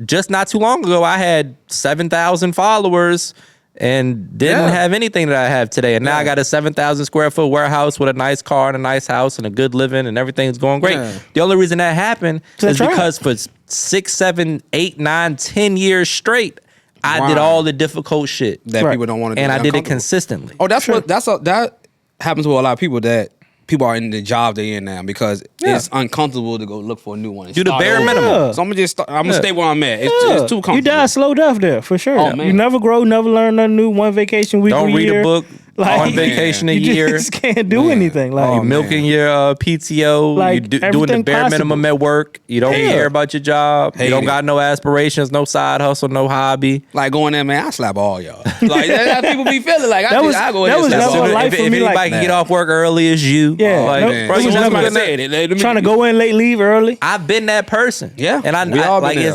B: just not too long ago, I had 7,000 followers and didn't
A: Yeah.
B: have anything that I have today. And now I got a 7,000 square foot warehouse with a nice car and a nice house and a good living and everything's going great.
A: Yeah.
B: The only reason that happened
D: So
B: is
D: that's right.
B: because for 6, 7, 8, 9, 10 years straight, I did
A: Wow.
B: all the difficult shit.
A: That
D: Right.
A: people don't want to do.
B: And I
A: They're
B: did it
A: uncomfortable.
B: consistently.
A: Oh, that happens with a lot of people that people are in the job they're in now because it's uncomfortable to go look for a new one. and
B: Do the
A: start
B: bare
A: over.
B: minimum.
D: Yeah.
A: So I'm gonna stay where I'm at. It's too comfortable.
D: You die a slow death there for sure.
A: Oh, man.
D: You never grow, never learn nothing new. One vacation week,
B: Don't read
D: year.
B: a book
D: Like,
B: on vacation a
D: you
B: year.
D: just can't do
A: Man.
D: anything. Like
A: Oh,
B: You're milking your PTO.
D: Like,
B: You doing the
D: everything
B: bare
D: possible.
B: minimum at work. You don't
D: Yeah.
B: care about your job.
A: Hate
B: you don't
A: it.
B: got no aspirations, no side hustle, no hobby.
A: Like going there, man. I slap all y'all. Like that's how people be feeling. Like I
D: That was-
A: go
D: that
A: ahead
D: was
A: and slap
D: never
A: all
D: a life
B: if
D: for
B: if
D: me,
B: anybody
D: like-
B: can get off work early as you,
D: Yeah,
B: like,
D: nope.
A: Man.
B: bro,
D: It
B: you
D: was
B: know
D: never
B: somebody
D: gonna
B: that-
D: trying to go in late, leave early.
B: I've been that person.
A: Yeah,
B: and
A: we all
B: like
A: been
B: it's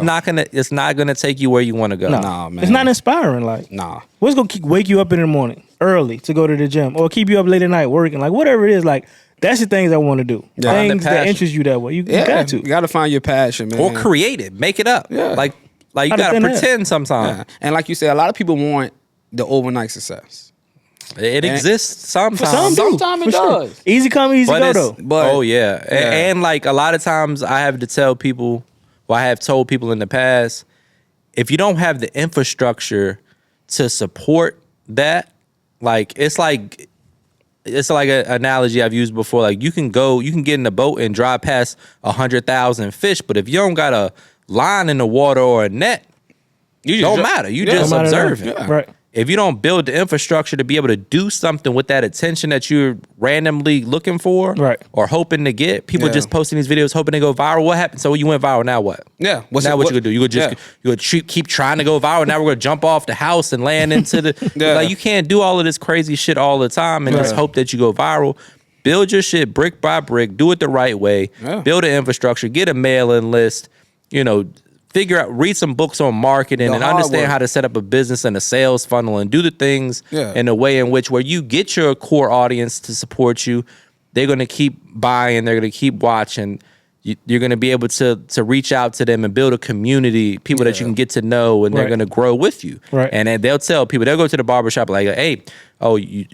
A: there.
B: not gonna take you where you want to go.
D: No,
A: Nah, man.
D: It's not inspiring. Like,
A: Nah.
D: what's gonna wake you up in the morning early to go to the gym, or keep you up late at night working? Like, whatever it is, like that's the things I want to do.
A: Yeah.
B: Find the
D: Things that
B: passion.
D: interest you that way. You
A: Yeah,
D: got to.
A: You got to find your passion, man.
B: Or create it, make it up.
A: Yeah.
B: like you
D: Out of
B: gotta
D: thin air.
B: pretend sometimes.
A: Yeah. And like you said, a lot of people want the overnight success.
B: It exists sometimes.
D: Some do.
A: Sometimes it
D: for sure.
A: does.
D: Easy come, easy
B: But
D: go
B: it's-
D: though.
A: But-
B: oh yeah.
A: Yeah.
B: And like a lot of times I have to tell people, well, I have told people in the past, if you don't have the infrastructure to support that, like it's like an analogy I've used before. Like you can get in a boat and drive past 100,000 fish, but if you don't got a line in the water or a net,
A: You
B: don't matter. You just
D: Don't matter at all.
B: observe it.
A: Yeah.
D: Right.
B: If you don't build the infrastructure to be able to do something with that attention that you're randomly looking for
D: Right.
B: or hoping to get, people
A: Yeah.
B: just posting these videos hoping to go viral. What happened? So you went viral. Now what?
A: Yeah.
B: What you gonna do? You gonna just
A: Yeah.
B: you gonna keep trying to go viral. Now we're gonna jump off the house and land into the
A: Yeah.
B: like you can't do all of this crazy shit all the time and just
A: Right.
B: hope that you go viral. Build your shit brick by brick. Do it the right way.
A: Yeah.
B: Build an infrastructure. Get a mailing list. Read some books on marketing
A: The
B: and
A: hard
B: understand
A: work.
B: how to set up a business and a sales funnel and do the things
A: Yeah.
B: in a way in which where you get your core audience to support you, they're going to keep buying, they're going to keep watching. You're going to be able to reach out to them and build a community, people that you can get to know, and they're
D: Right.
B: going to grow with you.
D: Right.
B: And then they'll tell people, they'll go to the barbershop like, hey, oh, you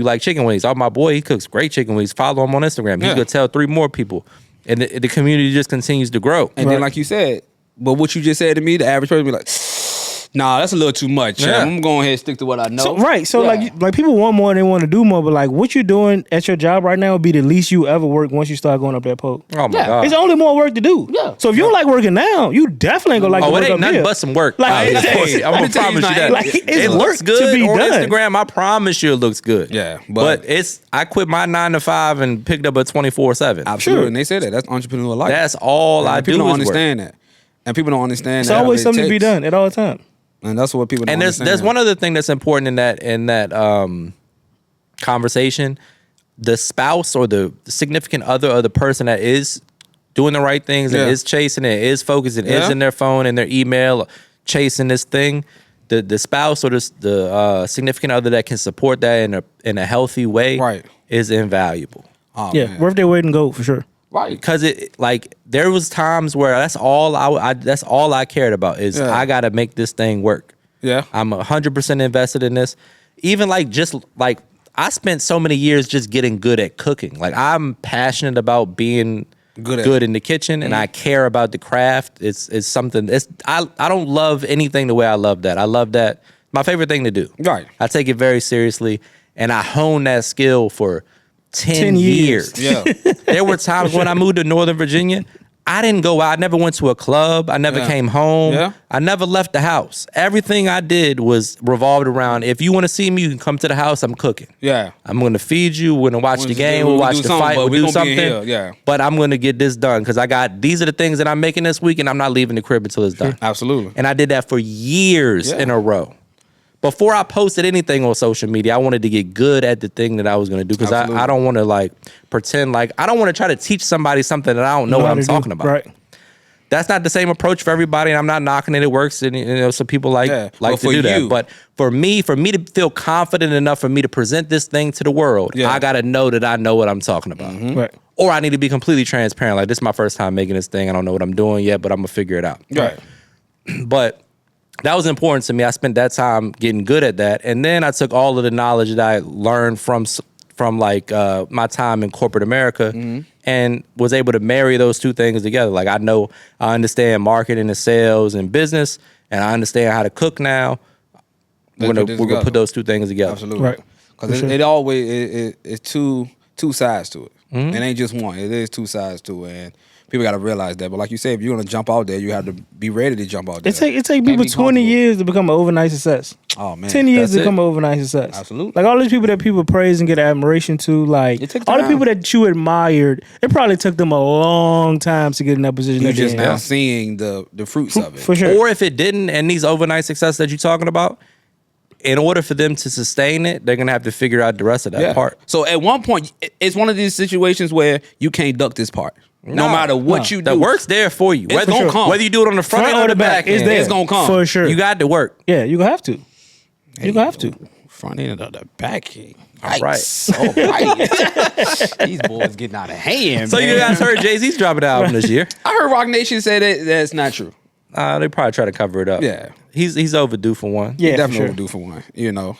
B: like chicken wings. Oh, my boy, he cooks great chicken wings. Follow him on Instagram. He's
A: Yeah.
B: going to tell 3 more people. And the community just continues to grow.
A: And then, like you said, but what you just said to me, the average person be like, nah, that's a little too much.
B: Yeah.
A: I'm going ahead and stick to what I know.
D: So, right. So
A: Yeah.
D: like people want more, they want to do more, but like what you're doing at your job right now would be the least you ever work once you start going up that pole.
B: Oh, my
A: Yeah.
B: God.
D: It's only more work to do.
A: Yeah.
D: So if you don't like working now, you definitely ain't gonna like
B: Oh,
D: to
B: it
D: work
B: ain't
D: up
B: nothing
D: here.
B: but some work.
D: Like,
B: out of this
D: hey,
B: pussy. I'm
A: let
B: gonna
A: me tell you,
B: promise you
A: it's
B: that.
A: not-
D: like, it's
B: It
D: work
B: looks
D: to
B: good
D: be
B: on
D: done.
B: Instagram. I promise you, it looks good.
A: Yeah,
B: but
A: but-
B: I quit my 9 to 5 and picked up a 24/7.
A: Absolutely.
D: Sure.
A: And they say that. That's entrepreneurial life.
B: That's all
A: And
B: I do.
A: people don't
B: is
A: understand that. And people don't understand
D: It's
A: that.
D: always
A: what it
D: something to be
A: takes.
D: done at all times.
A: And that's what people don't
B: And
A: understand.
B: there's one other thing that's important in that conversation. The spouse or the significant other or the person that is doing the right things and
A: Yeah.
B: is chasing it, is focusing, is
A: Yeah.
B: in their phone and their email, chasing this thing. The spouse or the significant other that can support that in a healthy way,
A: Right.
B: is invaluable.
A: Oh,
D: Yeah,
A: man.
D: worth their weight in gold for sure.
A: Right.
B: Because it like there was times where that's all I cared about is
A: Yeah.
B: I gotta make this thing work.
A: Yeah.
B: I'm 100% invested in this. Even like just like I spent so many years just getting good at cooking. Like I'm passionate about being
A: Good
B: good,
A: at it.
B: in the kitchen, and I care about the craft. It's something. I don't love anything the way I love that. I love that. My favorite thing to do.
A: Right.
B: I take it very seriously, and I honed that skill for 10
D: 10 years.
B: years.
A: Yeah.
B: There were times when I moved to Northern Virginia, I didn't go out. I never went to a club. I never
A: Yeah.
B: came home.
A: Yeah.
B: I never left the house. Everything I did was revolved around, if you want to see me, you can come to the house. I'm cooking.
A: Yeah.
B: I'm going to feed you. We're going to watch the game. We'll watch
A: do
B: the
A: something,
B: fight.
A: but
B: We'll
A: we
B: do
A: gonna be
B: something.
A: in here, yeah.
B: But I'm going to get this done because these are the things that I'm making this week, and I'm not leaving the crib until it's done.
A: Absolutely.
B: And I did that for years
A: Yeah.
B: in a row. Before I posted anything on social media, I wanted to get good at the thing that I was going to do because
A: Absolutely.
B: I don't want to like pretend like I don't want to try to teach somebody something that I don't know what
D: how
B: I'm
D: to do.
B: talking about.
D: Right.
B: That's not the same approach for everybody, and I'm not knocking it. It works, and some people like
A: Yeah,
B: like
A: but
B: to
A: for
B: do that.
A: you-
B: But for me to feel confident enough for me to present this thing to the world,
A: Yeah.
B: I got to know that I know what I'm talking about.
D: Right.
B: Or I need to be completely transparent. Like, this is my first time making this thing. I don't know what I'm doing yet, but I'm gonna figure it out.
A: Right.
B: But that was important to me. I spent that time getting good at that, and then I took all of the knowledge that I learned from like my time in corporate America, and was able to marry those two things together. Like I understand marketing and sales and business, and I understand how to cook now.
A: Let's
B: We're
A: put this
B: gonna
A: together.
B: put those two things together.
A: Absolutely.
D: Right.
A: Because
D: For sure.
A: it always it's two sides to it. It ain't just one. It is two sides to it, and people got to realize that. But like you say, if you're gonna jump out there, you have to be ready to jump out there.
D: It take
A: Can't
D: people
A: be
D: 20
A: comfortable.
D: years to become an overnight success.
A: Oh man,
D: 10 years
B: That's
D: to
B: it.
D: become an overnight success.
A: Absolutely.
D: Like all these people that people praise and get admiration to, like
A: It took
D: all the
A: time.
D: people that you admired, it probably took them a long time to get in that position.
A: You're
D: that
A: just
D: they're in.
A: now seeing the fruits of it.
D: For sure.
B: Or if it didn't, and these overnight success that you're talking about, in order for them to sustain it, they're gonna have to figure out the rest of that part.
A: So at one point, it's one of these situations where you can't duck this part. No matter what you do,
B: The work's there for you.
A: It's gonna come.
B: Whether you do it on the front, or the back,
D: it's
B: end,
D: there.
A: It's gonna come.
D: For sure.
B: You got to work.
D: yeah, you gonna have to. You gonna have to.
A: front end of the back end.
B: All right.
A: Yikes. All right. These boys getting out of hand.
B: So
A: man.
B: you guys heard Jay-Z's dropping an album this year.
A: I heard Rock Nation say that that's not true.
B: They probably try to cover it up.
A: Yeah.
B: He's overdue for one.
D: Yeah, for
A: Definitely
D: sure.
A: overdue for one. You know,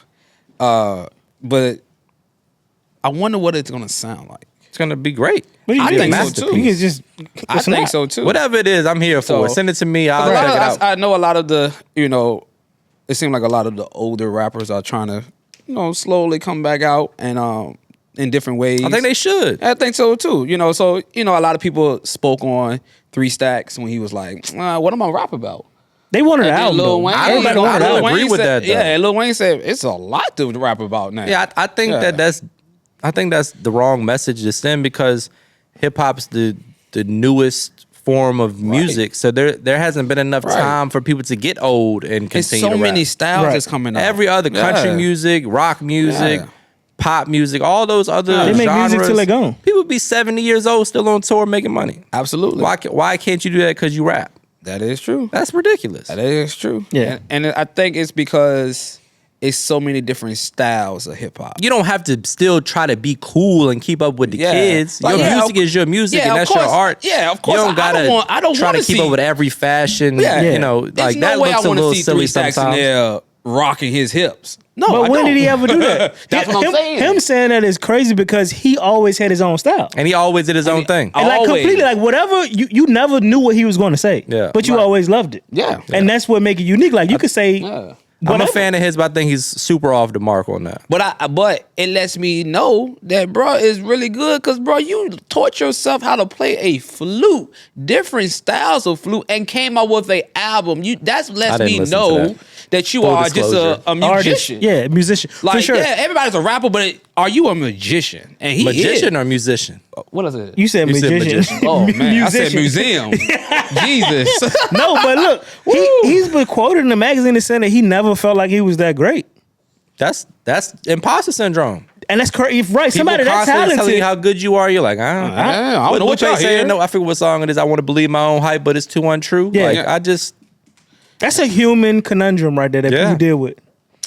A: but I wonder what it's gonna sound like.
B: It's gonna be great.
D: What do you
A: I
D: do?
A: think so,
B: Masterpiece.
A: too.
D: You can just.
A: I think so too.
B: Whatever it is, I'm here for it.
A: So-
B: Send it to me. I'll
A: A lot
B: check it
A: of-
B: out.
A: I know a lot of the, it seems like a lot of the older rappers are trying to, slowly come back out and in different ways.
B: I think they should.
A: I think so too. So a lot of people spoke on 3 Stacks when he was like, "What am I rap about?"
D: They wanted an
A: And then
D: album. though.
B: I don't
D: Everybody
B: know.
D: wanted
B: I
D: an
B: don't
D: album.
B: agree with that, though.
A: Yeah, and Lil Wayne said it's a lot to rap about now.
B: Yeah, I think
A: Yeah.
B: I think that's the wrong message to send because hip hop's the newest form of music. So there hasn't been enough
A: Right.
B: time for people to get old and
A: It's
B: continue
A: so
B: to rap.
A: many styles
D: Right.
A: that's coming out.
B: Every other country
A: Yeah.
B: music, rock music,
A: Yeah.
B: pop music, all those other
D: They make
B: genres.
D: music till they gone.
B: People be 70 years old still on tour making money.
A: Absolutely.
B: Why can't you do that because you rap?
A: That is true.
B: That's ridiculous.
A: That is true.
D: Yeah.
A: And I think it's because it's so many different styles of hip hop.
B: You don't have to still try to be cool and keep up with the
A: Yeah.
B: kids.
A: Like,
B: Your
A: yeah,
B: music
A: of-
B: is your music,
A: yeah,
B: and
A: of
B: that's your
A: course.
B: art.
A: Yeah, of course.
B: You don't
A: I
B: gotta
A: don't
B: try
A: wanna
B: to keep
A: see-
B: up with every fashion.
A: Yeah.
B: You know,
A: There's
B: like
A: no
B: that
A: way
B: looks
A: I
B: a
A: want to
B: little
A: see
B: silly
A: 3 Stacks in
B: sometimes.
A: there rocking his hips. No,
D: But
A: I
D: when
A: don't.
D: did he ever do that?
A: That's what I'm saying.
D: Him saying that is crazy because he always had his own style.
B: And he always did his own thing.
A: I-
D: And like
A: always.
D: completely, like whatever you never knew what he was going to say.
B: Yeah.
D: but you
A: Right.
D: always loved it.
A: Yeah.
D: and that's what make it unique. Like you could say,
A: Yeah.
B: I'm a
D: whatever.
B: fan of his, but I think he's super off the mark on that.
A: But it lets me know that bro is really good because bro, you taught yourself how to play a flute, different styles of flute, and came out with a album. That
B: I
A: lets
B: didn't
A: me
B: listen to
A: know
B: that.
A: that you
B: Full
A: are
B: disclosure.
A: just a
D: artist,
A: musician.
D: yeah, musician
A: Like
D: for sure.
A: yeah, everybody's a rapper, but are you a magician? And he
B: Magician
A: is.
B: or musician?
A: What is it?
D: You said
B: You said
D: magician.
B: magician.
A: Oh man, I said
D: Musician.
A: museum. Jesus.
D: No, but look, he's been quoted in the magazine as saying that he never felt like he was that great,
B: That's imposter syndrome.
D: and that's crazy. Right,
B: People
D: somebody that's
B: constantly telling you
D: talented.
B: how good you are. You're like,
A: I don't know what
B: they
A: y'all
B: say.
A: hear.
B: No, I forget what song it is. I want to believe my own hype, but it's too untrue.
D: Yeah.
B: Like
A: Yeah.
B: I just.
D: That's a human conundrum right there that
B: Yeah.
D: people deal with,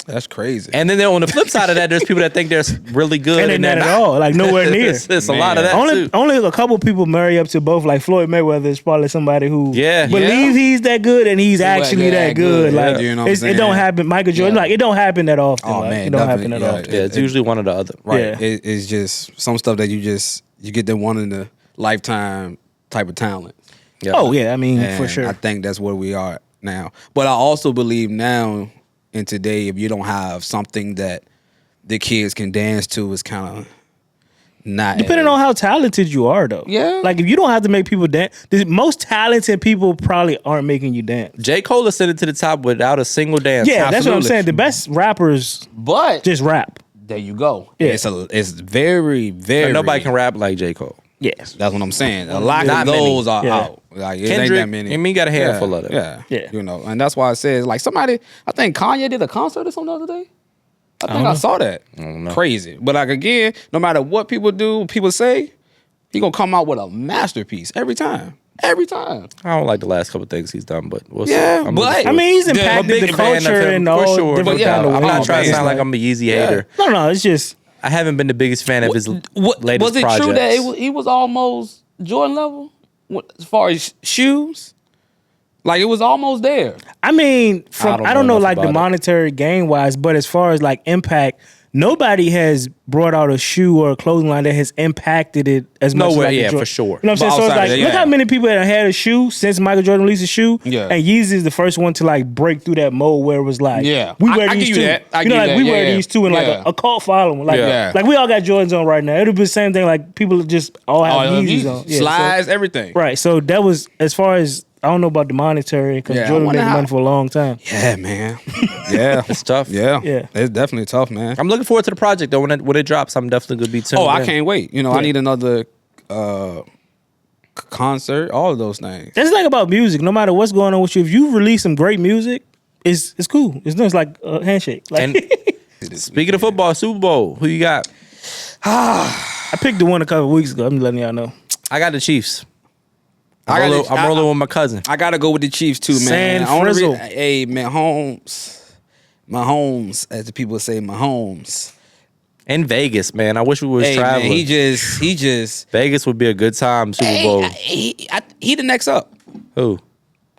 A: That's crazy.
B: And then on the flip side of that, there's people that think they're really good,
D: and they're not
B: they're
D: at all, like nowhere near.
B: It's a lot of that
D: Only,
B: too.
D: only a couple people marry up to both. Like Floyd Mayweather is probably somebody who
B: Yeah.
D: believes he's that good and he's actually
A: that
D: that good.
A: good,
D: Like
A: yeah. You know what I'm
D: it don't
A: saying?
D: happen. Michael Jordan,
A: Yeah.
D: like it don't happen that often.
A: Oh,
D: like,
A: man,
D: it don't happen that
A: definitely,
D: often.
A: yeah.
B: Yeah, it's usually one or the other.
A: Right.
D: Yeah.
A: It's just some stuff that you get them one in a lifetime type of talent.
B: Yeah.
D: Oh yeah, I mean
A: And
D: for sure.
A: I think that's where we are now. But I also believe now in today, if you don't have something that the kids can dance to, is kind of not
D: Depending
A: as-
D: on how talented you are, though.
A: Yeah.
D: Like if you don't have to make people dance, the most talented people probably aren't making you dance.
B: J. Cole ascended to the top without a single dance.
D: Yeah, that's what I'm
A: Absolutely.
D: saying. The best rappers
A: But
D: just rap.
A: there you go.
D: Yeah.
A: It's very very.
B: Nobody can rap like J. Cole.
D: Yes.
A: That's what I'm saying. A lot
B: Not
A: of
B: many.
A: those are
D: Yeah.
A: out. Like it ain't
B: Kendrick,
A: that many.
B: I mean, you got a handful of them.
A: Yeah,
D: Yeah.
A: You know, and that's why I said like somebody. I think Kanye did a concert or something the other day. I think I saw that.
B: don't know.
A: Crazy, but like again, no matter what people do, people say, he gonna come out with a masterpiece every time. Every time.
B: I don't like the last couple things he's done, but we'll
A: Yeah,
B: see. I'm
A: but-
B: looking
D: I
B: forward.
D: mean, he's
A: I'm a
D: impacted
B: big
D: the
B: fan of
D: culture
B: him,
D: and
B: for
D: all
B: sure.
D: different
A: But yeah,
D: kind of
B: I'm
D: ways.
B: not trying to
A: man.
B: sound like I'm a Yeezy
A: Yeah.
B: hater.
D: No, it's just
B: I haven't been the biggest fan of his latest
A: Was it
B: projects.
A: true that he was almost Jordan level as far as shoes? Like it was almost there.
D: I mean, from I
B: I
D: don't
B: don't
D: know
B: know
D: like
B: enough
D: the
B: about it.
D: monetary gain wise, but as far as like impact, nobody has brought out a shoe or a clothing line that has impacted it as much.
B: Nowhere,
D: as
B: yeah,
D: Jordan.
B: for sure.
D: You know what I'm saying?
A: But
D: So it's
A: outside
D: like,
A: of that,
D: look
A: yeah.
D: how many people that had a shoe since Michael Jordan released a shoe.
A: Yeah.
D: And Yeezy is the first one to like break through that mold where it was like,
A: Yeah.
D: we
A: I-
D: wear
A: I
D: these
A: give
D: too.
A: you that. I
D: You know,
A: give
D: like
A: that.
D: we
A: Yeah,
D: wear
A: yeah.
D: these too, and like
A: Yeah.
D: a cult following. Like,
A: Yeah.
D: like we all got Jordans on right now. It'd be the same thing. Like people just all have
A: All
D: Yeezys
A: Yeezys,
D: on. Yeah, so-
A: slides, everything.
D: right. So that was as far as I don't know about the monetary because
A: Yeah, I
D: Jordan
A: wonder
D: made
A: how-
D: money for a long time.
A: Yeah, man. Yeah,
B: It's tough.
A: Yeah,
D: Yeah.
A: It's definitely tough, man.
B: I'm looking forward to the project though. When it drops, I'm definitely gonna be tuned.
A: Oh, I
B: in.
A: can't wait. You know, I need another concert. All of those things.
D: That's the thing about music. No matter what's going on with you, if you release some great music, it's cool. It's like a handshake. Like
B: And speaking of football, Super Bowl, who you got?
D: I picked the one a couple weeks ago. I'm just letting y'all know.
B: I got the Chiefs.
A: I
B: I'm
A: got
B: rolling with my cousin.
A: I gotta go with the Chiefs too, man.
D: San
A: I wanna
D: Frizzle.
A: hey, man, Mahomes, as the people say, Mahomes.
B: In Vegas, man. I wish we was
A: Hey, man,
B: traveling.
A: he just.
B: Vegas would be a good time. Super Bowl.
A: He the next up.
B: Who?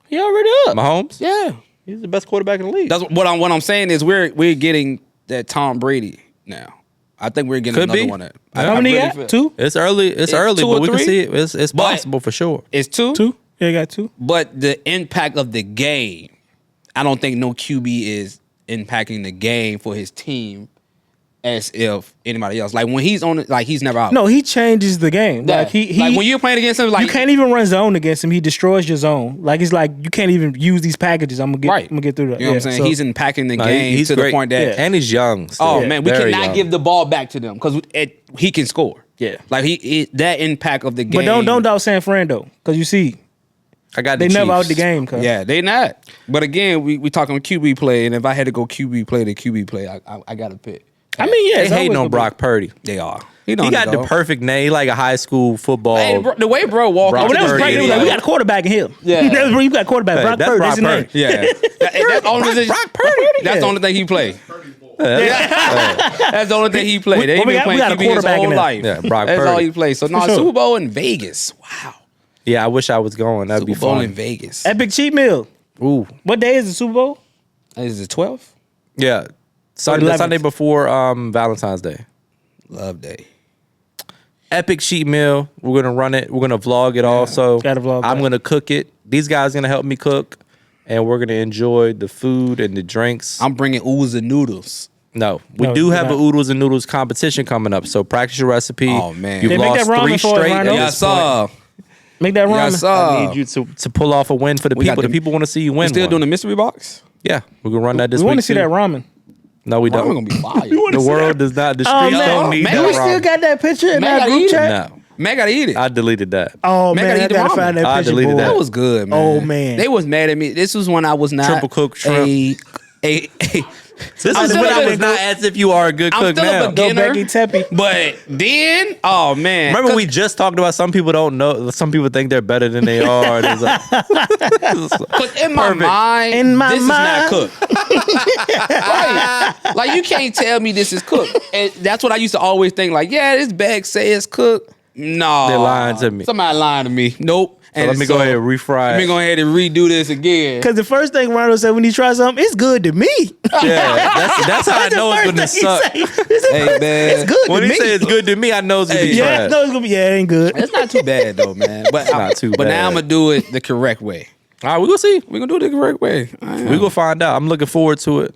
D: He already up.
B: Mahomes?
A: Yeah,
B: He's the best quarterback in the league.
A: that's what I'm saying is we're getting that Tom Brady now. I think we're getting
B: Could
A: another
B: be.
A: one.
D: How many he got? Two?
B: It's early. It's
A: It-
B: early,
A: two
B: but
A: or
B: we can
A: three?
B: see it. It's
A: But-
B: possible for sure.
A: It's two.
D: Two? Yeah, he got two.
A: But the impact of the game, I don't think no QB is impacting the game for his team as if anybody else. Like when he's on it, like he's never out.
D: No, he changes the game.
A: Yeah.
D: Like he
A: like when you're playing against him, like
D: you can't even run zone against him. He destroys your zone. Like it's like you can't even use these packages. I'm
A: right.
D: gonna get through that.
A: You know what I'm saying?
D: so-
A: He's impacting the
B: No,
A: game
B: he's
A: to
B: great.
A: the point that
B: And he's young. still.
A: oh man, we
B: Very
A: cannot
B: young.
A: give the ball back to them because he can score.
D: Yeah.
A: like he that impact of the game.
D: But don't doubt San Fran though, because you see
B: I got the
D: they never out
B: Chiefs.
D: the game. Cause
A: Yeah, they not. But again, we talking QB play, and if I had to go QB play to QB play, I got to pick.
D: I mean, yeah,
B: They
D: it's
B: hating
D: always
B: on
D: gonna
B: Brock Purdy.
A: They are.
B: He got the perfect name. He like a high school football.
A: Hey, bro, the way bro walked.
B: Brock
D: But when that was
B: Purdy,
D: Purdy, it was like,
B: yeah.
D: we got a quarterback in here.
A: Yeah.
D: That was, you got a quarterback.
B: Hey,
D: Brock
B: that's
D: Purdy,
B: Brock
D: that's his name.
B: Purdy.
A: Yeah, that's the only position.
B: Brock Purdy.
A: That's the only thing he played.
C: Purdy's boy.
A: That's the only thing he played. He
D: we
A: been
D: got- we
A: playing
D: got a
A: QB his
D: quarterback in
A: whole
D: there.
A: life.
B: Yeah, Brock
A: That's all
B: Purdy.
A: he played. So no,
D: For sure.
A: Super Bowl in Vegas. Wow.
B: Yeah, I wish I was going. That'd be
A: Super Bowl
B: fun.
A: in Vegas.
D: Epic cheat meal.
B: Ooh,
D: What day is the Super Bowl?
A: Is it 12th?
B: yeah. Sunday,
D: 11th.
B: Sunday before Valentine's Day.
A: Love Day.
B: Epic cheat meal. We're gonna run it. We're gonna vlog it also.
D: Gotta vlog
B: I'm
D: that.
B: gonna cook it. These guys gonna help me cook, and we're gonna enjoy the food and the drinks.
A: I'm bringing oodles and noodles.
B: No, we
D: No,
B: do
D: you're
B: have
D: not.
B: a oodles and noodles competition coming up. So practice your recipe.
A: Oh, man.
B: you've
D: They make
B: lost
D: that ramen
B: 3
D: for us,
B: straight.
D: Rhino.
B: at
A: Yeah, I
B: this
A: saw.
D: Make that
A: Yeah, I
D: ramen.
A: saw.
B: I need you to pull off a win for the
A: We got
B: people. The
A: the-
B: people want to see you win.
A: Still
B: one.
A: doing the mystery box?
B: Yeah, we're gonna run that this
D: We
B: week.
D: want to see
B: too.
D: that ramen.
B: No, we
A: Ramen
B: don't.
A: gonna be fire.
B: The world does not. The
D: Oh
B: streets
D: man,
B: don't need
A: man,
B: that
D: we
A: we
D: still
B: ramen.
D: got that picture in
A: Man,
D: our
A: gotta
D: group
A: eat it.
D: chat.
B: No,
A: Man, gotta eat it.
B: I deleted that.
D: Oh
A: Man,
D: man,
A: gotta
D: I
A: eat the
D: gotta
A: ramen.
D: find that
B: I
D: picture.
B: deleted
D: boy.
B: that.
A: That was good, man.
D: Oh, man.
A: They was mad at me. This was when I was not
B: Triple cooked shrimp.
A: a
B: This
A: I'm
B: is
A: still
B: when I
A: a
B: was not as if you are a good
A: I'm
B: cook
A: still a
B: now.
D: Go
A: beginner.
D: Becky Teppy.
A: But then, oh man.
B: Remember we just talked about some people don't know. Some people think they're better than they are. And it's like,
A: Cause in my
B: Perfect.
A: mind,
D: In my
A: this
D: mind.
A: is not cooked. Right. Like you can't tell me this is cooked. And that's what I used to always think. Like, yeah, this bag say it's cooked. No,
B: They're lying to me.
A: Somebody lying to me. Nope.
B: so let me go ahead and refry.
A: Let me go ahead and redo this again.
D: Because the first thing Ronald said when he tries something, it's good to me.
B: Yeah, that's how I
D: That's the
B: know it's
D: first
B: gonna
D: thing he
B: suck.
D: say. It's the
A: Hey,
D: first-
A: man.
D: It's good
B: When
D: to
B: he
D: me.
B: say it's good to me, I know it's gonna be
D: Yeah,
B: trash.
D: no, it's gonna be. Yeah, it ain't good.
A: It's not too bad though, man. But
B: not too
A: But now
B: bad.
A: I'm gonna do it the correct way.
B: All right, we gonna see.
A: We're gonna do it the correct way.
B: We gonna find out. I'm looking forward to it.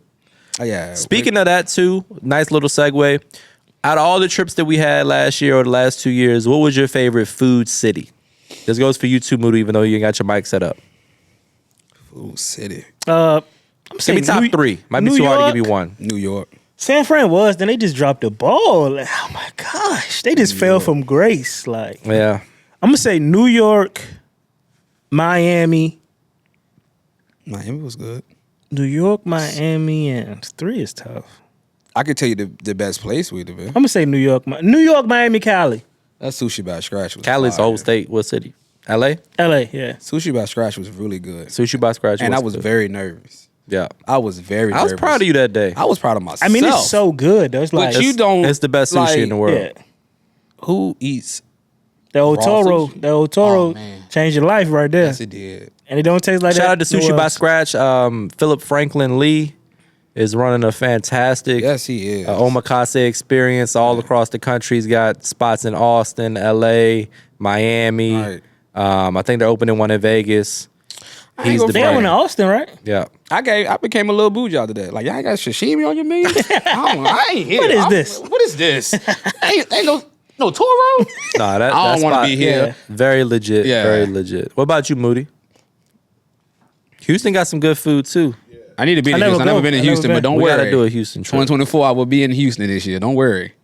A: Yeah.
B: Speaking of that too, nice little segue. Out of all the trips that we had last year or the last 2 years, what was your favorite food city? This goes for you too, Moody, even though you ain't got your mic set up.
A: Food City,
D: I'm
B: Give
D: saying
B: me top
D: New-
B: 3. Might be
D: New
B: too hard to
D: York.
B: give you one.
A: New York.
D: San Fran was. Then they just dropped the ball. Like, oh my gosh, they just fell from grace. Like
B: Yeah.
D: I'm gonna say New York, Miami,
A: Miami was good.
D: New York, Miami, and 3 is tough.
A: I could tell you the best place we'd have been.
D: I'm gonna say New York, Miami, Cali,
A: That Sushi by Scratch was
B: Cali's the
A: fire.
B: whole state. What city? LA?
D: LA. Yeah.
A: Sushi by Scratch was really good.
B: Sushi by Scratch.
A: And I was
B: good.
A: very nervous.
B: Yeah.
A: I was very
B: I was
A: nervous.
B: proud of you that day.
A: I was proud of myself.
D: I mean, it's so good. Though. It's like
A: But you don't.
B: It's the best sushi
A: like,
B: in the world.
D: yeah.
A: Who eats?
D: The
A: Raw
D: Otoro,
A: sushi?
D: the Otoro
A: Oh, man.
D: changed your life right there.
A: Yes, it did.
D: And it don't taste like that.
B: Shout out to Sushi
D: nowhere
B: by
D: else.
B: Scratch. Philip Franklin Lee is running a fantastic
A: Yes, he is.
B: omakase experience all across the country. He's got spots in Austin, LA, Miami.
A: Right.
B: I think they're opening one in Vegas.
A: ain't
B: He's
A: gonna
B: the
D: They got one in
B: brand.
D: Austin, right?
B: Yeah.
A: I became a little bougie out today. Like, y'all ain't got sashimi on your menu? I ain't here.
D: What is this?
A: What is this? ain't no Toro?
B: Nah, that
A: I don't
B: want
A: wanna be here.
B: Very legit.
A: Yeah.
B: Very legit. What about you, Moody? Houston got some good food too.
A: I need to be in
D: never
A: Houston. I've
D: go.
A: never been in
D: I never
A: Houston,
D: been.
A: but don't
B: We
A: worry.
B: gotta do a Houston trip.
A: 2024, I will be in Houston this year. Don't worry.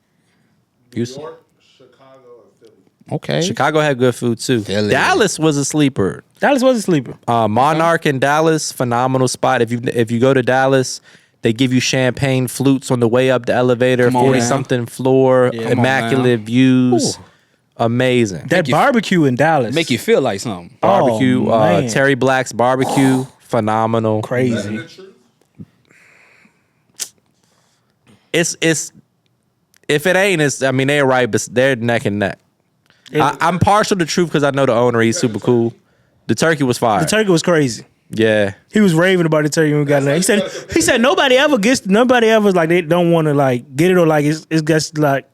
B: Houston.
C: New York, Chicago, and Philly.
A: Okay.
B: Chicago had good food too.
A: Philly.
B: Dallas was a sleeper.
D: Dallas was a sleeper.
B: Monarch in Dallas, phenomenal spot. If you go to Dallas, they give you champagne flutes on the way up the elevator,
A: Come on
B: 40
A: now.
B: something floor,
A: Come on
B: immaculate
A: now.
B: views. Amazing.
D: That
A: you-
D: barbecue in Dallas.
A: Make you feel like something.
B: Barbecue,
D: Oh, man.
B: Terry Black's barbecue, phenomenal.
D: crazy.
C: The truth.
B: It's if it ain't, it's I mean they're right, but they're neck and neck. I'm partial to Truth because I know the owner. He's super cool. The turkey was fire.
D: The turkey was crazy.
B: Yeah.
D: He was raving about the turkey when we got there. He said nobody ever like they don't want to like get it or like it's just like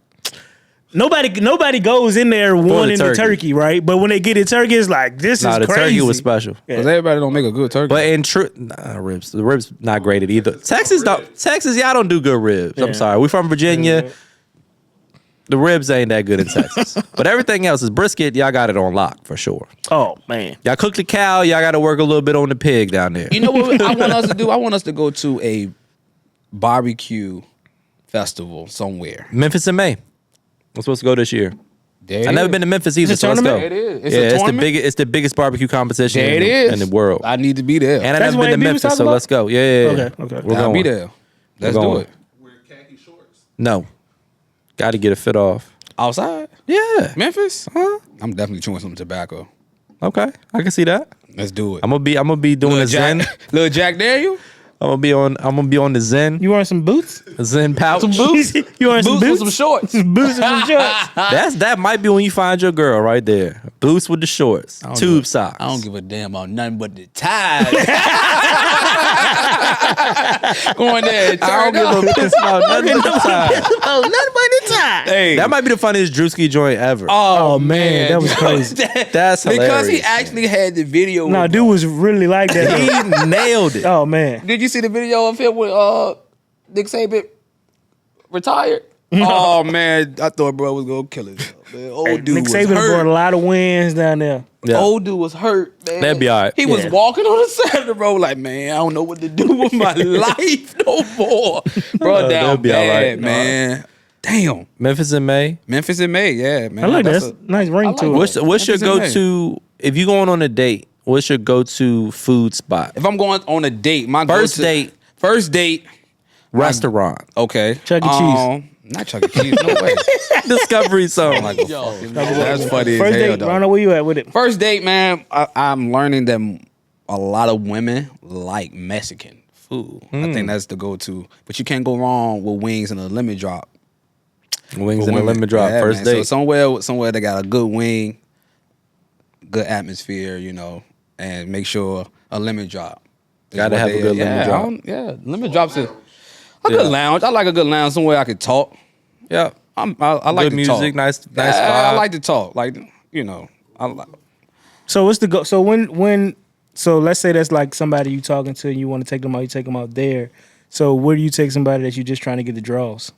D: nobody goes in there wanting the
B: turkey.
D: turkey, right? But when they get the turkey, it's like this
B: Nah,
D: is
B: the
D: crazy.
B: turkey was special.
A: Because everybody don't make a good turkey.
B: But in truth, ribs. The ribs not graded either. Texas, y'all don't do good ribs. I'm
D: Yeah.
B: sorry. We from Virginia.
D: Yeah.
B: The ribs ain't that good in Texas. But everything else is brisket. Y'all got it on lock for sure.
D: Oh man,
B: Y'all cook the cow. Y'all got to work a little bit on the pig down there.
A: you know what I want us to do? I want us to go to a barbecue festival somewhere.
B: Memphis in May. I'm supposed to go this year.
A: There it
B: I've never
A: is.
B: been to Memphis either,
D: It's a
B: so let's go.
D: tournament?
A: It is. It's
B: yeah,
A: a
B: it's the
A: tournament?
B: biggest. It's the biggest barbecue competition
A: There
B: in,
A: it
B: the,
A: is.
B: in the world.
A: I need to be there.
B: And I've
D: That's
B: never
D: what
B: been to
D: AB was
B: Memphis,
D: talking
B: so
D: about?
B: let's go. Yeah.
D: Okay.
B: We're
A: I'll
B: going.
A: be there. Let's
B: We're
A: do
B: going.
A: it.
C: Wear khaki shorts.
B: No, got to get a fit off.
A: Outside?
B: Yeah.
A: Memphis? Huh? I'm definitely chewing some tobacco.
B: Okay, I can see that.
A: Let's do it.
B: I'm gonna be doing
A: Lil
B: a Zen.
A: Jack, Lil Jack Daniel?
B: I'm gonna be on the Zen
D: You wearing some boots?
B: Zen pouch.
D: You wearing some
E: Boots with
D: boots?
E: some shorts.
D: Some boots and some shorts.
B: That might be when you find your girl right there. Boots with the shorts, tube socks.
E: I don't give a damn about nothing but the ties. Going there. And
B: I don't give a piss about nothing but time.
D: Oh, nothing but the time.
E: Hey.
B: That might be the funniest Drewski joint ever.
D: Oh, man, that was crazy.
B: That's hilarious.
A: Because he actually had the video.
D: No,
A: with-
D: dude was really like that.
B: He nailed it.
D: Oh, man.
A: Did you see the video of him with Nick Saban retired? Oh man, I thought bro was gonna kill himself. Man. Old dude
D: Nick
A: was
D: Saban brought
A: hurt.
D: a lot of wins down there.
B: Yeah.
A: Old dude was hurt, man.
B: That'd be all right.
A: He was
D: Yeah.
A: walking on the side of the road like, man, I don't know what to do with my life no more. Bro, down
B: that'd be all
A: bad,
B: right.
A: man. Damn.
B: Memphis in May.
A: Memphis in May, yeah, man.
D: I like that.
A: That's
D: That's a nice ring to it.
B: What's your
A: Memphis in May.
B: go-to if you going on a date? What's your go-to food spot?
A: if I'm going on a date, my
B: First
A: go-to-
B: date.
A: First date,
B: Restaurant.
A: okay.
D: Chuck E. Cheese.
A: Not Chuck E. Cheese, no way.
B: Discovery Zone.
A: Like a fucking- that's funny as
D: First
A: hell,
D: date,
A: dog.
D: Ronald, where you at with it?
A: First date, man, I'm learning that a lot of women like Mexican food. I think that's the go-to. But you can't go wrong with wings and a lemon drop.
B: Wings
A: For
B: and a
A: women.
B: lemon drop.
A: Yeah,
B: First
A: man.
B: date.
A: So somewhere they got a good wing, good atmosphere, and make sure a lemon drop. is
B: Gotta
A: what
B: have a
A: they-
B: good lemon drop.
A: Yeah, lemon drops is a good lounge. I like a good lounge somewhere I could talk.
B: Yeah.
A: I like
B: Good
A: to
B: music,
A: talk.
B: nice
A: Yeah, I
B: vibe.
A: like to talk. Like I like.
D: So what's the go? So when so let's say that's like somebody you talking to and you want to take them out, you take them out there. So where do you take somebody that you just trying to get the draws?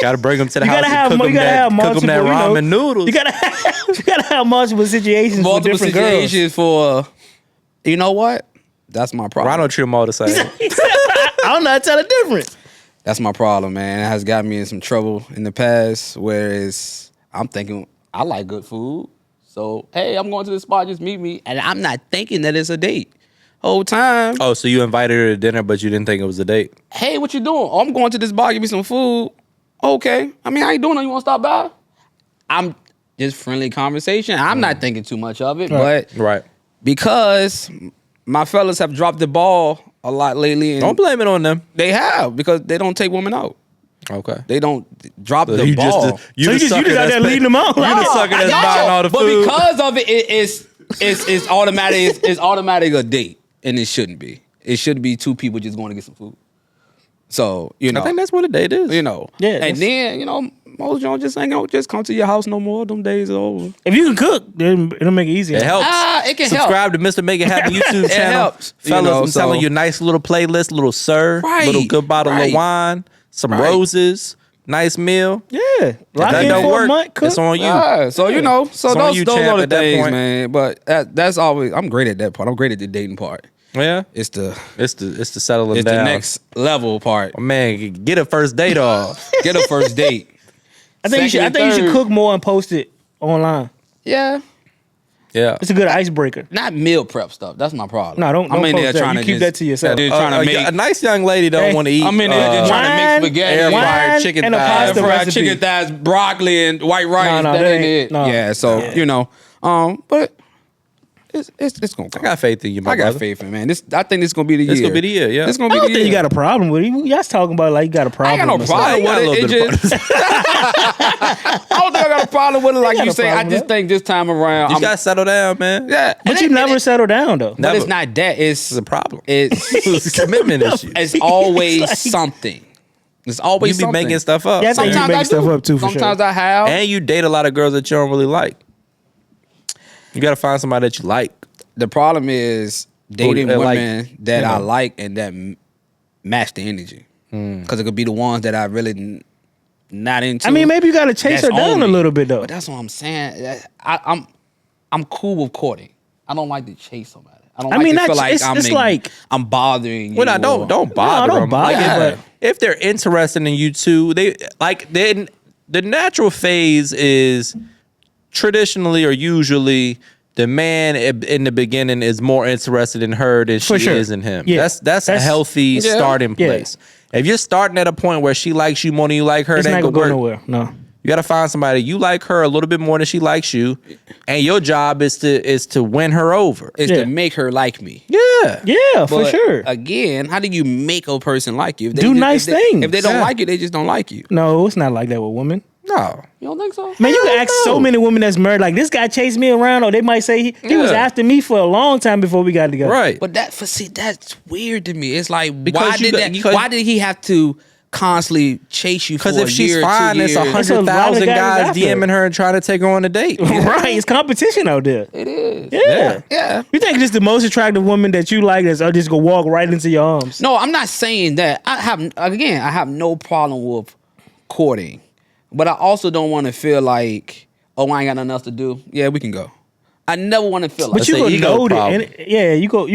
B: Gotta bring them to the
D: You
B: house
D: gotta
B: and
D: have
B: cook
D: mo-
B: them
D: you gotta
B: that,
D: have
B: cook 'em
D: multiple,
B: that
D: you know,
B: ramen noodles.
D: You gotta have multiple situations
A: Multiple
D: for different girls.
A: situations for. You know what? That's my problem.
B: Ronald treat them all the same.
D: I don't know how to tell the difference.
A: That's my problem, man. It has got me in some trouble in the past. Whereas I'm thinking I like good food, so hey, I'm going to this spot. Just meet me, and I'm not thinking that it's a date. Whole time,
B: Oh, so you invited her to dinner, but you didn't think it was a date?
A: hey, what you doing? Oh, I'm going to this bar. Give me some food. Okay. I mean, how you doing? You want to stop by? I'm just friendly conversation. I'm not thinking too much of it, but
B: Right.
A: because my fellas have dropped the ball a lot lately, and
B: Don't blame it on them.
A: they have because they don't take women out.
B: Okay.
A: They don't drop
B: So
A: the
B: you
A: ball.
B: So you
D: So you just out there leading them out.
B: You the
D: Oh,
B: sucker that's
A: No,
B: buying all the
A: but
B: food.
A: because of it, it's automatic. It's automatic a date, and it shouldn't be. It should be two people just going to get some food. So
B: I think that's what a date is.
A: Yeah,
D: Yeah,
A: and then most y'all just ain't gonna just come to your house no more. Them days are over.
D: If you can cook, then it'll make it easier.
B: It helps.
A: It can help.
B: Subscribe to Mr. Make It Happen YouTube
A: It
B: channel.
A: helps,
B: Fellas, I'm
A: so-
B: telling you, nice little playlist, little sir,
A: Right,
B: little good bottle
A: right.
B: of wine, some
A: Right.
B: roses, nice meal.
D: Yeah.
B: If
D: Lock
B: that
D: in
B: don't
D: for a
B: work,
D: month, cook.
B: it's on you.
A: Yeah, so
B: It's on
A: those
B: you,
A: those
B: champ,
A: are the
B: at that
A: things,
B: point.
A: man. But that's always I'm great at that part. I'm great at the dating part.
B: Yeah.
A: It's the
B: It's the settling
A: it's
B: down.
A: the next level part.
B: Man, get a first date off.
A: Get a first date.
D: I think you should. I
A: Second
D: think you
A: and
D: should
A: third.
D: cook more and post it online.
A: Yeah.
B: Yeah.
D: It's a good icebreaker.
A: Not meal prep stuff. That's my problem.
D: No, don't
A: I'm in
D: post
A: there
D: that.
A: trying
D: You
A: to
D: keep
A: just,
D: that to yourself.
A: They're trying to make.
B: a nice young lady don't
D: Hey,
B: want to eat.
A: I'm in there just trying to make
D: Wine-
A: spaghetti,
B: air
D: wine
B: fried chicken
D: and a
B: thighs.
D: pasta
A: fried
D: recipe.
A: chicken thighs, broccoli, and white rice.
D: No,
A: that
D: that
A: ain't
D: ain't-
A: it.
D: no.
A: Yeah. So but it's gonna
B: I
A: come.
B: got faith in you, my
A: I got
B: brother.
A: faith in, man. I think this gonna be the year.
B: This gonna be the year, yeah.
A: This gonna
D: I
A: be
D: don't
A: the
D: think you
A: year.
D: got a problem with it. You guys talking about like you got a
A: I
D: problem.
A: ain't got no
D: with something.
A: problem
B: I got a
A: with it.
B: little
A: It
B: bit of
A: just, I don't think I got a problem with it. Like
D: got
A: you
D: a
A: say, I
D: problem with
A: just
D: it.
A: think this time around,
B: You
A: I'm,
B: gotta settle down, man.
A: yeah.
D: But you never settle down though.
A: But
B: Never.
A: it's not that.
B: It's a problem.
A: It's
B: It's a commitment issue.
A: it's always something. It's always
B: You be
A: something.
B: making stuff up.
D: Yeah, I think you
A: Sometimes
D: make
A: I
D: stuff
A: do.
D: up too, for sure.
A: Sometimes I have.
B: And you date a lot of girls that you don't really like. You gotta find somebody that you like.
A: The problem is dating
B: Or, like,
A: women that
B: you know.
A: I like and that match the energy. Because it could be the ones that I really not into.
D: I mean, maybe you got to chase
A: That's
D: her down
A: on
D: a
A: me.
D: little bit though.
A: But that's what I'm saying. I'm cool with courting. I don't like to chase somebody. I don't
D: I
A: like
D: mean,
A: to feel
D: that's-
A: like
D: it's like-
A: I'm bothering you.
B: Well, no,
A: or-
B: don't bother
D: don't
B: them.
D: bother,
B: Like,
A: but-
B: if they're interested in you too, the natural phase is traditionally or usually the man in the beginning is more interested in her than
D: For
B: she
D: sure.
B: is in him.
D: Yeah.
B: That's a healthy
A: Yeah.
B: starting
D: Yeah.
B: place. If you're starting at a point where she likes you more than you like her,
D: It's
B: it
D: not
B: ain't
D: gonna
B: gonna
D: go
B: work.
D: nowhere. No.
B: You got to find somebody you like her a little bit more than she likes you, and your job is to win her over.
A: Is
D: Yeah.
A: to make her like me.
B: Yeah.
D: Yeah, for
A: But
D: sure.
A: Again, how do you make a person like you? If they
D: Do nice
A: if they-
D: things.
A: If they don't
B: Yeah.
A: like you, they just don't like you.
D: No, it's not like that with women.
B: No.
A: You don't think so?
D: Man, you can
B: Hell
D: ask so
B: no.
D: many women that's married, like, this guy chased me around, or they might say he was
B: Yeah.
D: after me for a long time before we got together.
B: Right.
A: But that's weird to me. It's like
B: Because
A: why did he have to constantly chase you for
B: Because
A: a
B: if she's
A: year,
B: fine,
A: 2
B: there's
A: years?
B: 100,000
D: guys
B: guys
D: after.
B: DMing her and trying to take her on a date.
D: Right, it's competition out there.
A: It is.
D: Yeah.
A: Yeah.
D: You think it's the most attractive woman that you like that's just gonna walk right into your arms?
A: No, I'm not saying that. I have no problem with courting, but I also don't want to feel like, oh, I ain't got nothing else to do. Yeah, we can go. I never want to feel like.
D: But you
B: an
D: gonna
B: ego
D: know that,
B: problem.
D: and yeah, you go.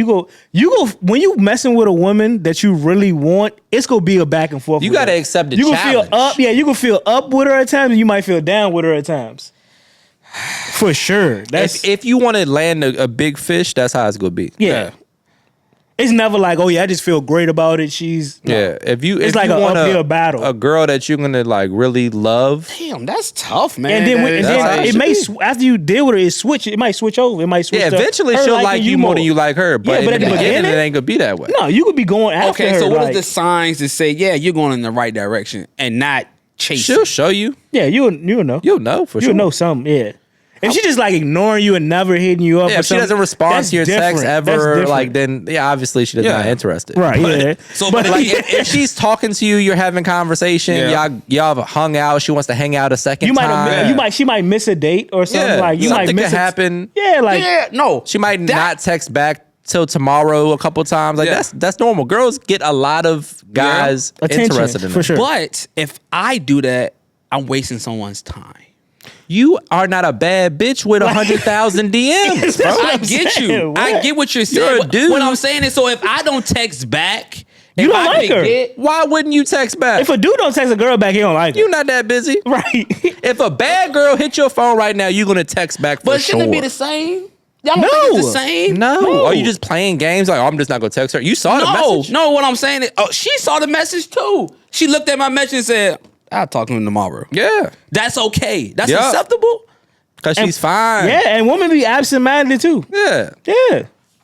D: When you messing with a woman that you really want, it's gonna be a back and forth.
B: You
D: with
B: gotta
D: her.
B: accept the
D: You can
B: challenge.
D: feel up, yeah. You can feel up with her at times, and you might feel down with her at times. For sure, that's
B: If you want to land a big fish, that's how it's gonna be.
D: yeah. It's never like, oh yeah, I just feel great about it. She's no.
B: Yeah, if you
D: It's
B: if
D: like
B: you
D: a
B: want
D: uphill battle.
B: a girl that you're gonna like really love,
A: Damn, that's tough, man.
D: And then,
A: That is
B: that's how
A: like-
B: it
D: it
B: should
D: may
B: be.
D: after you deal with it, it might switch over. It might switch.
B: yeah,
D: to
B: eventually
D: her
B: she'll
D: liking
B: like you more than you like her. But,
D: Yeah, but
B: in
D: at the
B: beginning,
D: beginning-
B: it ain't gonna be that way.
D: No, you could be going after
A: Okay,
D: her.
A: so what
D: like,
A: is the signs to say, yeah, you're going in the right direction and not chasing?
B: She'll show you.
D: Yeah, you'll know.
B: You'll know for
D: You'll
B: sure.
D: know something. Yeah. If she just like ignoring you and never hitting you up,
B: Yeah,
D: or
B: if she
D: something,
B: doesn't respond
D: that's
B: to your text
D: different. That's
B: ever,
D: different.
B: like then yeah, obviously she's not
A: Yeah.
B: interested.
D: right,
B: But-
D: yeah.
A: So,
D: but
A: but
B: Like if she's talking to you, you're having conversation,
A: Yeah.
B: y'all have hung out. She wants to hang out a second
D: you might
B: time.
D: have, she might miss a date or something.
B: Yeah,
D: Like you might
B: something
D: miss
B: could happen.
D: Yeah, like
A: yeah, no.
B: She might
A: That-
B: not text back till tomorrow a couple times. Like
A: Yeah.
B: that's normal. Girls get a lot of guys
D: attention
B: interested in
D: for
B: them.
D: sure.
A: But if I do that, I'm wasting someone's time.
B: You are not a bad bitch with 100,000 DMs,
D: That's
B: bro.
D: what
A: I
D: I'm
A: get
D: saying.
A: you. I
D: What?
A: get what you're saying.
B: You're a
A: What-
B: dude.
A: What I'm saying is, so if I don't text back,
D: You
A: if
D: don't
A: I
D: like her.
A: forget-
B: Why wouldn't you text back?
D: If a dude don't text a girl back, he don't like her.
B: You're not that busy.
D: right.
B: If a bad girl hit your phone right now, you're gonna text back for
A: But
B: sure.
A: shouldn't it be the same? Y'all don't
D: No.
A: think it's the same?
B: No. Are you just playing games? Like, oh, I'm just not gonna text her. You saw the
A: No,
B: message.
A: no. What I'm saying is, oh, she saw the message too. She looked at my message and said, "I'll talk to him tomorrow."
B: Yeah,
A: That's okay. That's
B: Yeah.
A: acceptable.
B: because she's fine.
D: Yeah, and women be absent-minded too.
B: Yeah.
D: Yeah.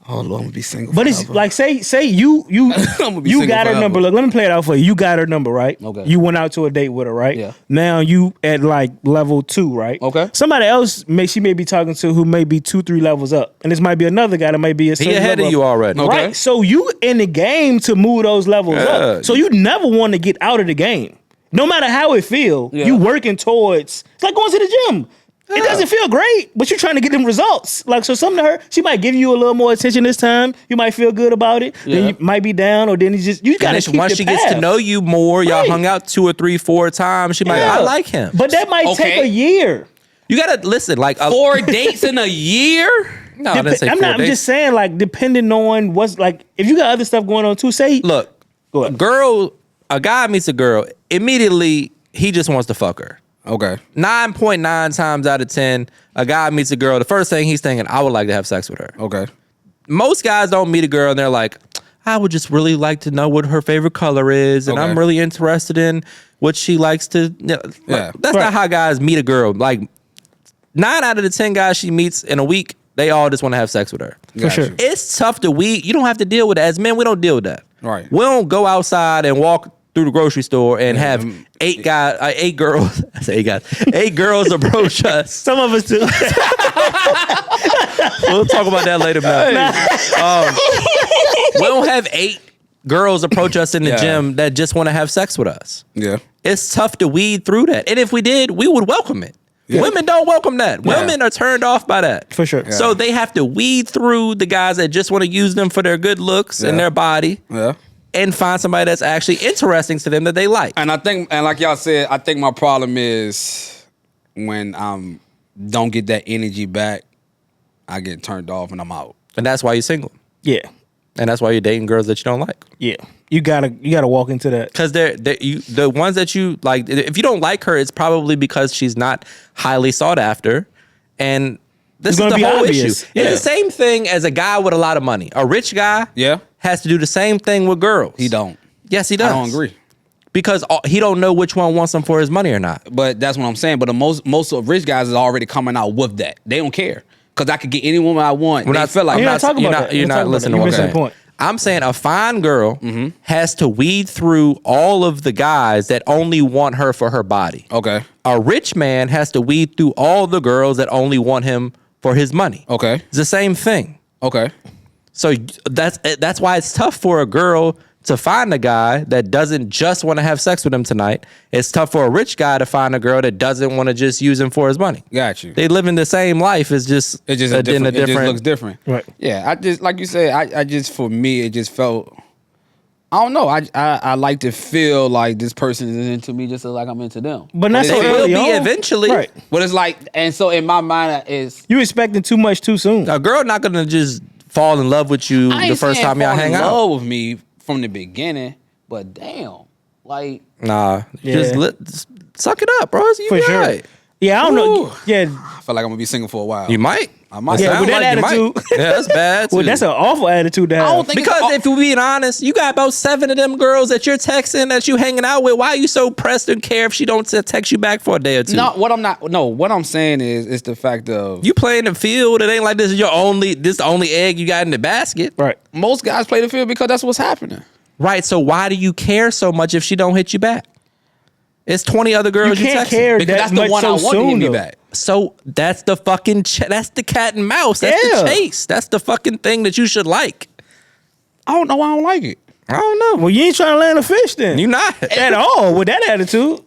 A: Oh Lord, I'm gonna be single.
D: But it's
A: forever.
D: like say you
A: I'ma be
D: you
A: single
D: got her
A: forever.
D: number. Look, let me play it out for you. You got her number, right?
A: Okay.
D: You went out to a date with her, right?
A: Yeah.
D: Now you at like level 2, right?
A: Okay.
D: Somebody else she may be talking to who may be 2-3 levels up, and this might be another guy that might be a certain
B: ahead
D: level
B: of you
D: up.
B: already.
A: Okay.
D: Right. So you in the game to move those levels
B: Yeah.
D: up. So you never want to get out of the game, no matter how it feel.
A: Yeah.
D: You working towards. It's like going to the gym. It
B: Yeah.
D: doesn't feel great, but you're trying to get them results. Like, so something to her, she might give you a little more attention this time. You might feel good about it. Then
A: Yeah.
D: you might be down, or then you gotta
B: And
D: keep
B: once
D: the
B: she gets to
D: path.
B: know you more, y'all
D: Right.
B: hung out 2 or 3, 4 times. She might,
D: Yeah.
B: I like him.
D: But that might take
A: Okay.
D: a year.
B: You gotta listen. Like
A: 4 dates in a year.
B: No, I didn't say
D: I'm
B: 4
D: not. I'm
B: days.
D: just saying, like, depending on what's like, if you got other stuff going on too, say
B: Look,
D: Go ahead.
B: a guy meets a girl. Immediately, he just wants to fuck her.
A: Okay.
B: 9.9 times out of 10, a guy meets a girl. The first thing he's thinking, I would like to have sex with her.
A: Okay.
B: Most guys don't meet a girl and they're like, I would just really like to know what her favorite color is, and
A: Okay.
B: I'm really interested in what she likes to. You know,
A: Yeah.
B: that's
D: Right.
B: not how guys meet a girl. Like 9 out of the 10 guys she meets in a week, they all just want to have sex with her.
D: For sure.
B: It's tough to weed. You don't have to deal with that. As men, we don't deal with that.
A: Right.
B: We don't go outside and walk through the grocery store and have 8 girls. I say 8 guys. 8 girls approach us.
D: some of us too.
B: We'll talk about that later, man. We don't have 8 girls approach us in the
A: Yeah.
B: gym that just want to have sex with us.
A: Yeah.
B: It's tough to weed through that. And if we did, we would welcome it. Women don't welcome that.
A: Yeah.
B: Women are turned off by that.
D: For sure.
B: So they have to weed through the guys that just want to use them for their good looks and
A: Yeah.
B: their body
A: Yeah.
B: and find somebody that's actually interesting to them that they like.
A: And I think, and like y'all said, I think my problem is when don't get that energy back, I get turned off and I'm out.
B: And that's why you're single.
D: Yeah.
B: And that's why you're dating girls that you don't like.
D: Yeah. You gotta walk into that.
B: Because the ones that you like, if you don't like her, it's probably because she's not highly sought after, and this
D: It's
B: is
D: gonna
B: the
D: be
B: whole
D: obvious.
B: issue.
A: Yeah.
B: It's the same thing as a guy with a lot of money. A rich guy,
A: Yeah.
B: has to do the same thing with girls.
A: He don't.
B: Yes, he does.
A: I don't agree.
B: because he don't know which one wants him for his money or not.
A: But that's what I'm saying. But the most of rich guys is already coming out with that. They don't care because I could get any woman I want.
B: We're
A: They
B: not
A: feel like
D: You're not talking about that.
B: You're not listening to what I'm
D: missing the
B: saying.
D: point.
B: I'm saying a fine girl has to weed through all of the guys that only want her for her body.
A: Okay.
B: A rich man has to weed through all the girls that only want him for his money.
A: Okay.
B: It's the same thing.
A: Okay.
B: So that's why it's tough for a girl to find a guy that doesn't just want to have sex with him tonight. It's tough for a rich guy to find a girl that doesn't want to just use him for his money.
A: Got you.
B: They live in the same life. It's just
A: It just
B: in
A: a different, it just looks different.
D: Right.
A: Yeah. I just like you said. I just for me it just felt. I don't know. I like to feel like this person is into me just like I'm into them.
D: But not so
B: It will
D: early
B: be
D: on.
B: eventually.
D: Right.
A: But it's like, and so in my mind is
D: You expecting too much too soon.
B: A girl not gonna just fall in love with you
A: I
B: the
A: ain't
B: first
A: saying
B: time y'all
A: fall
B: hang
A: in
B: out.
A: love with me from the beginning, but damn, like
B: Nah,
D: Yeah.
B: just suck it up, bro. You
D: For
B: be
D: sure.
B: alright.
D: Yeah, I don't
A: Ooh.
D: know. Yeah,
A: I feel like I'm gonna be single for a while.
B: You might.
A: I might.
B: It
A: Yeah,
B: sound
D: with that
B: you might.
D: attitude.
B: Yeah, that's bad.
D: well,
B: too.
D: that's an awful attitude to have.
A: I don't think
B: Because
A: it's
B: if we're being honest, you got about 7 of them girls that you're texting that you hanging out with. Why are you so pressed and care if she don't text you back for a day or two?
A: no. What I'm not. No. What I'm saying is, it's the fact of
B: You play in the field. It ain't like this is the only egg you got in the basket.
D: right.
A: most guys play the field because that's what's happening.
B: Right. So why do you care so much if she don't hit you back? It's 20 other girls
D: You
B: you
D: can't
B: texting.
D: care
A: Because
D: that
A: that's the
D: much
A: one
D: so
A: I want to
D: soon.
A: hit me
D: though.
A: back.
B: So that's the fucking that's the cat and mouse. That's
D: Yeah.
B: the chase. That's the fucking thing that you should like.
A: I don't know why I don't like it.
B: I don't know.
D: Well, you ain't trying to land a fish then.
B: You not.
D: at all with that attitude.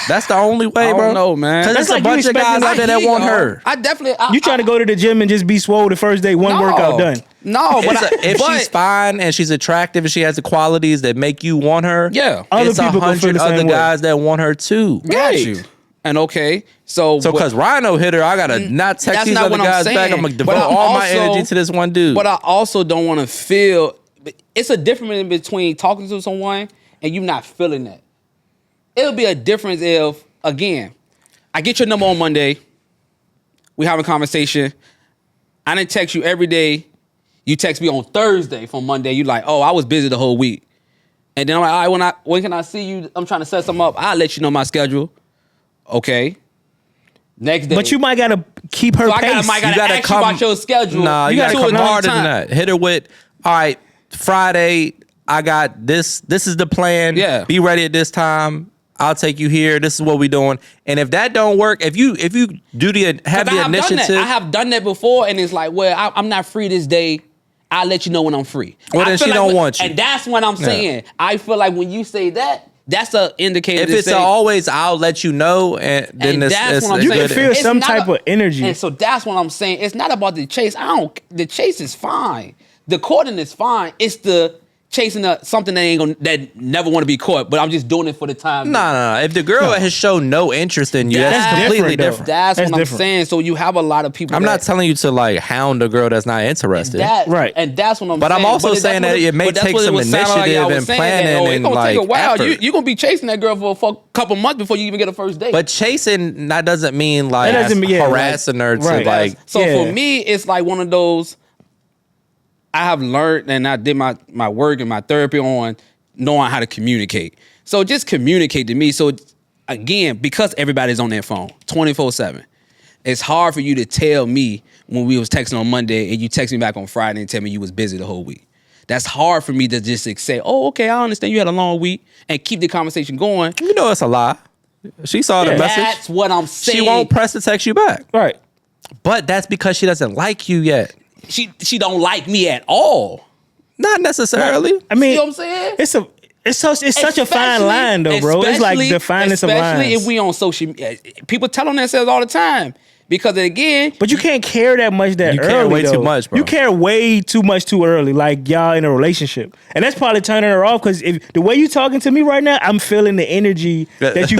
B: That's the only way,
A: I
B: bro.
A: don't know, man.
B: Because
D: That's
B: there's
D: like
B: a
D: you
B: bunch of guys
D: expecting-
B: out there that
A: hear
B: want
A: y'all.
B: her.
A: I definitely.
D: You trying to go to the gym and just be swole the first day, one workout done.
A: No, but
B: If she's fine and she's attractive and she has the qualities that make you want her,
A: Yeah.
D: Other
B: it's
D: people can feel
B: 100
D: the same
B: other
D: way.
B: guys that want her too.
A: got
D: Right.
A: you. And okay, so
B: So because Rhino hit her, I gotta not text
A: that's
B: these
A: not
B: other
A: what I'm
B: guys back.
A: saying.
B: I'm gonna
A: But
B: devote
A: I'm
B: all my
A: also-
B: energy to this one dude.
A: But I also don't want to feel. It's a difference in between talking to someone and you not feeling that. It'll be a difference if, again, I get your number on Monday. We have a conversation. I didn't text you every day. You text me on Thursday from Monday. You like, oh, I was busy the whole week. And then I'm like, all right, when can I see you? I'm trying to set something up. I'll let you know my schedule. Okay. Next day.
D: But you might gotta keep her
A: So I
D: pace.
A: might
B: You
A: gotta ask you about your schedule.
B: Nah, you gotta
A: two
B: come
A: or three
B: harder than
A: times.
B: that. Hit her with, all right, Friday, I got this. This is the plan.
A: Yeah.
B: Be ready at this time. I'll take you here. This is what we doing. And if that don't work, if you do have the initiative,
A: I have done that before, and it's like, well, I'm not free this day. I'll let you know when I'm free.
B: Well,
A: I
B: then
A: feel
B: she
A: like
B: don't want you.
A: And that's what I'm saying. I feel like when you say that, that's an indicator.
B: if
A: to
B: it's
A: say,
B: always, I'll let you know, and then
A: and
B: it's,
A: that's
B: it's
A: what I'm
B: it's
D: You
A: saying.
D: can
B: good.
D: feel
A: It's
D: some
A: not
D: type of energy.
A: And so that's what I'm saying. It's not about the chase. The chase is fine. The courting is fine. It's the chasing something that never want to be caught. But I'm just doing it for the time.
B: No. If the girl has shown no interest in you, that's
A: That's
B: completely
D: different, though.
B: different.
A: That's
D: That's
A: what
D: different.
A: I'm saying. So you have a lot of people.
B: I'm not telling you to like hound a girl that's not interested.
A: that
D: Right.
A: and that's what I'm
B: But I'm
A: saying.
B: also
A: that's
B: saying
A: what
B: that it may
A: but that's
B: take
A: what
B: some
A: was sounding
B: initiative
A: y'all was
B: and
A: saying
B: planning
A: that,
B: and,
A: it's gonna take a
B: like,
A: while.
B: effort.
A: You're gonna be chasing that girl for a couple months before you even get a first date.
B: But chasing that doesn't mean like
D: That doesn't mean- yeah,
B: harassing her to
D: right.
B: like.
A: so
D: Yeah.
A: for me, it's like one of those. I have learned and I did my work and my therapy on knowing how to communicate. So just communicate to me. So again, because everybody's on their phone 24/7, it's hard for you to tell me when we was texting on Monday and you text me back on Friday and tell me you was busy the whole week. That's hard for me to just say, oh, okay, I understand you had a long week and keep the conversation going.
B: You know it's a lie. She saw the message.
A: That's what I'm saying.
B: She won't press to text you back.
D: right.
B: But that's because she doesn't like you yet.
A: She don't like me at all.
B: Not necessarily.
D: I mean,
A: See what I'm saying?
D: it's such a fine
A: Especially-
D: line though, bro. It's like
A: especially-
D: the finest of
A: Especially
D: lines.
A: if we on social media. People tell on themselves all the time. Because again,
D: But you can't care that much that
B: You
D: early.
B: care way
D: though.
B: too much, bro.
D: You care way too much too early, like y'all in a relationship, and that's probably turning her off. Because if the way you talking to me right now, I'm feeling the energy that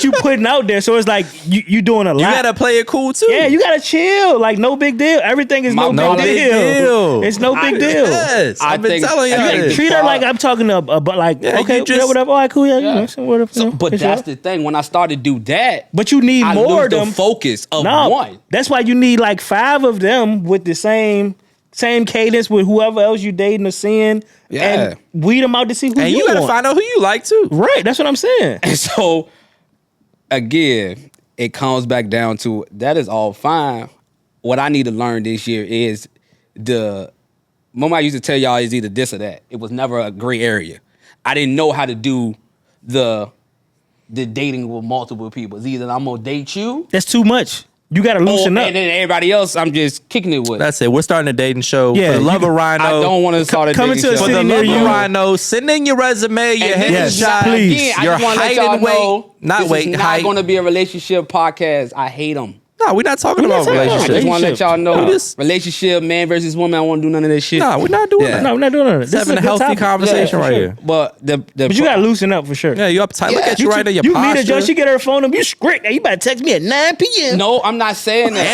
D: you putting out there. So it's like you doing a lot.
B: You gotta play it cool too.
D: yeah, you gotta chill. Like no big deal. Everything is no
B: No
D: big
B: big
D: deal.
B: deal.
D: It's no big deal.
B: Yes,
A: I
B: I've been
A: think-
B: telling you
A: I think
B: this.
D: Treat her like I'm talking to, but like
B: Yeah,
D: okay,
B: you just-
D: yeah, whatever. All right, cool. Yeah, you know, so whatever. you know,
A: but
D: it's
A: that's
D: your-
A: the thing. When I started to do that,
D: But you need
A: I
D: more
A: lose
D: of them.
A: the focus of
D: No,
A: one.
D: that's why you need like 5 of them with the same same cadence with whoever else you dating or seeing,
A: Yeah.
D: and weed them out to see who
B: And
D: you
B: you gotta
D: want.
B: find out who you like too.
D: Right, that's what I'm saying.
A: And so, again, it comes back down to that is all fine. What I need to learn this year is the moment I used to tell y'all is either this or that. It was never a gray area. I didn't know how to do the dating with multiple people. It's either I'm gonna date you,
D: That's too much. You got to loosen up.
A: and then everybody else I'm just kicking it with.
B: That's it. We're starting a dating show.
D: Yeah,
B: For the
D: you
B: love
D: can-
B: of Rhino.
A: I don't want to start a
D: coming
A: dating
D: to a
A: show.
B: For the
D: city
B: love
D: near
B: of
D: you.
B: Rhino, send in your resume, your
A: And this
D: Yes,
A: is not,
B: headshot,
D: please.
A: again, I
B: your
A: just want to let
B: height
A: y'all
B: and weight.
A: know
B: Not
A: this
B: weight,
A: is
B: height.
A: not going to be a relationship podcast. I hate them.
B: No, we're not talking about
D: talking about
A: I
B: relationships.
A: just want to let y'all know.
B: We just-
A: Relationship, man versus woman, I want to do none of that shit.
B: No, we're not doing
A: Yeah.
B: that.
D: No, we're not doing that. This is
B: Having a
D: good
B: healthy
D: topic.
B: conversation
D: for
B: right
D: sure.
B: here.
A: But
D: But you got to loosen up for sure.
B: Yeah, you uptight. Look
A: Yeah.
B: at you right there. Your
D: You
B: posture.
D: meet a girl, she get her phone number. You script. Hey, you better text me at 9 p.m.
A: No, I'm not saying that.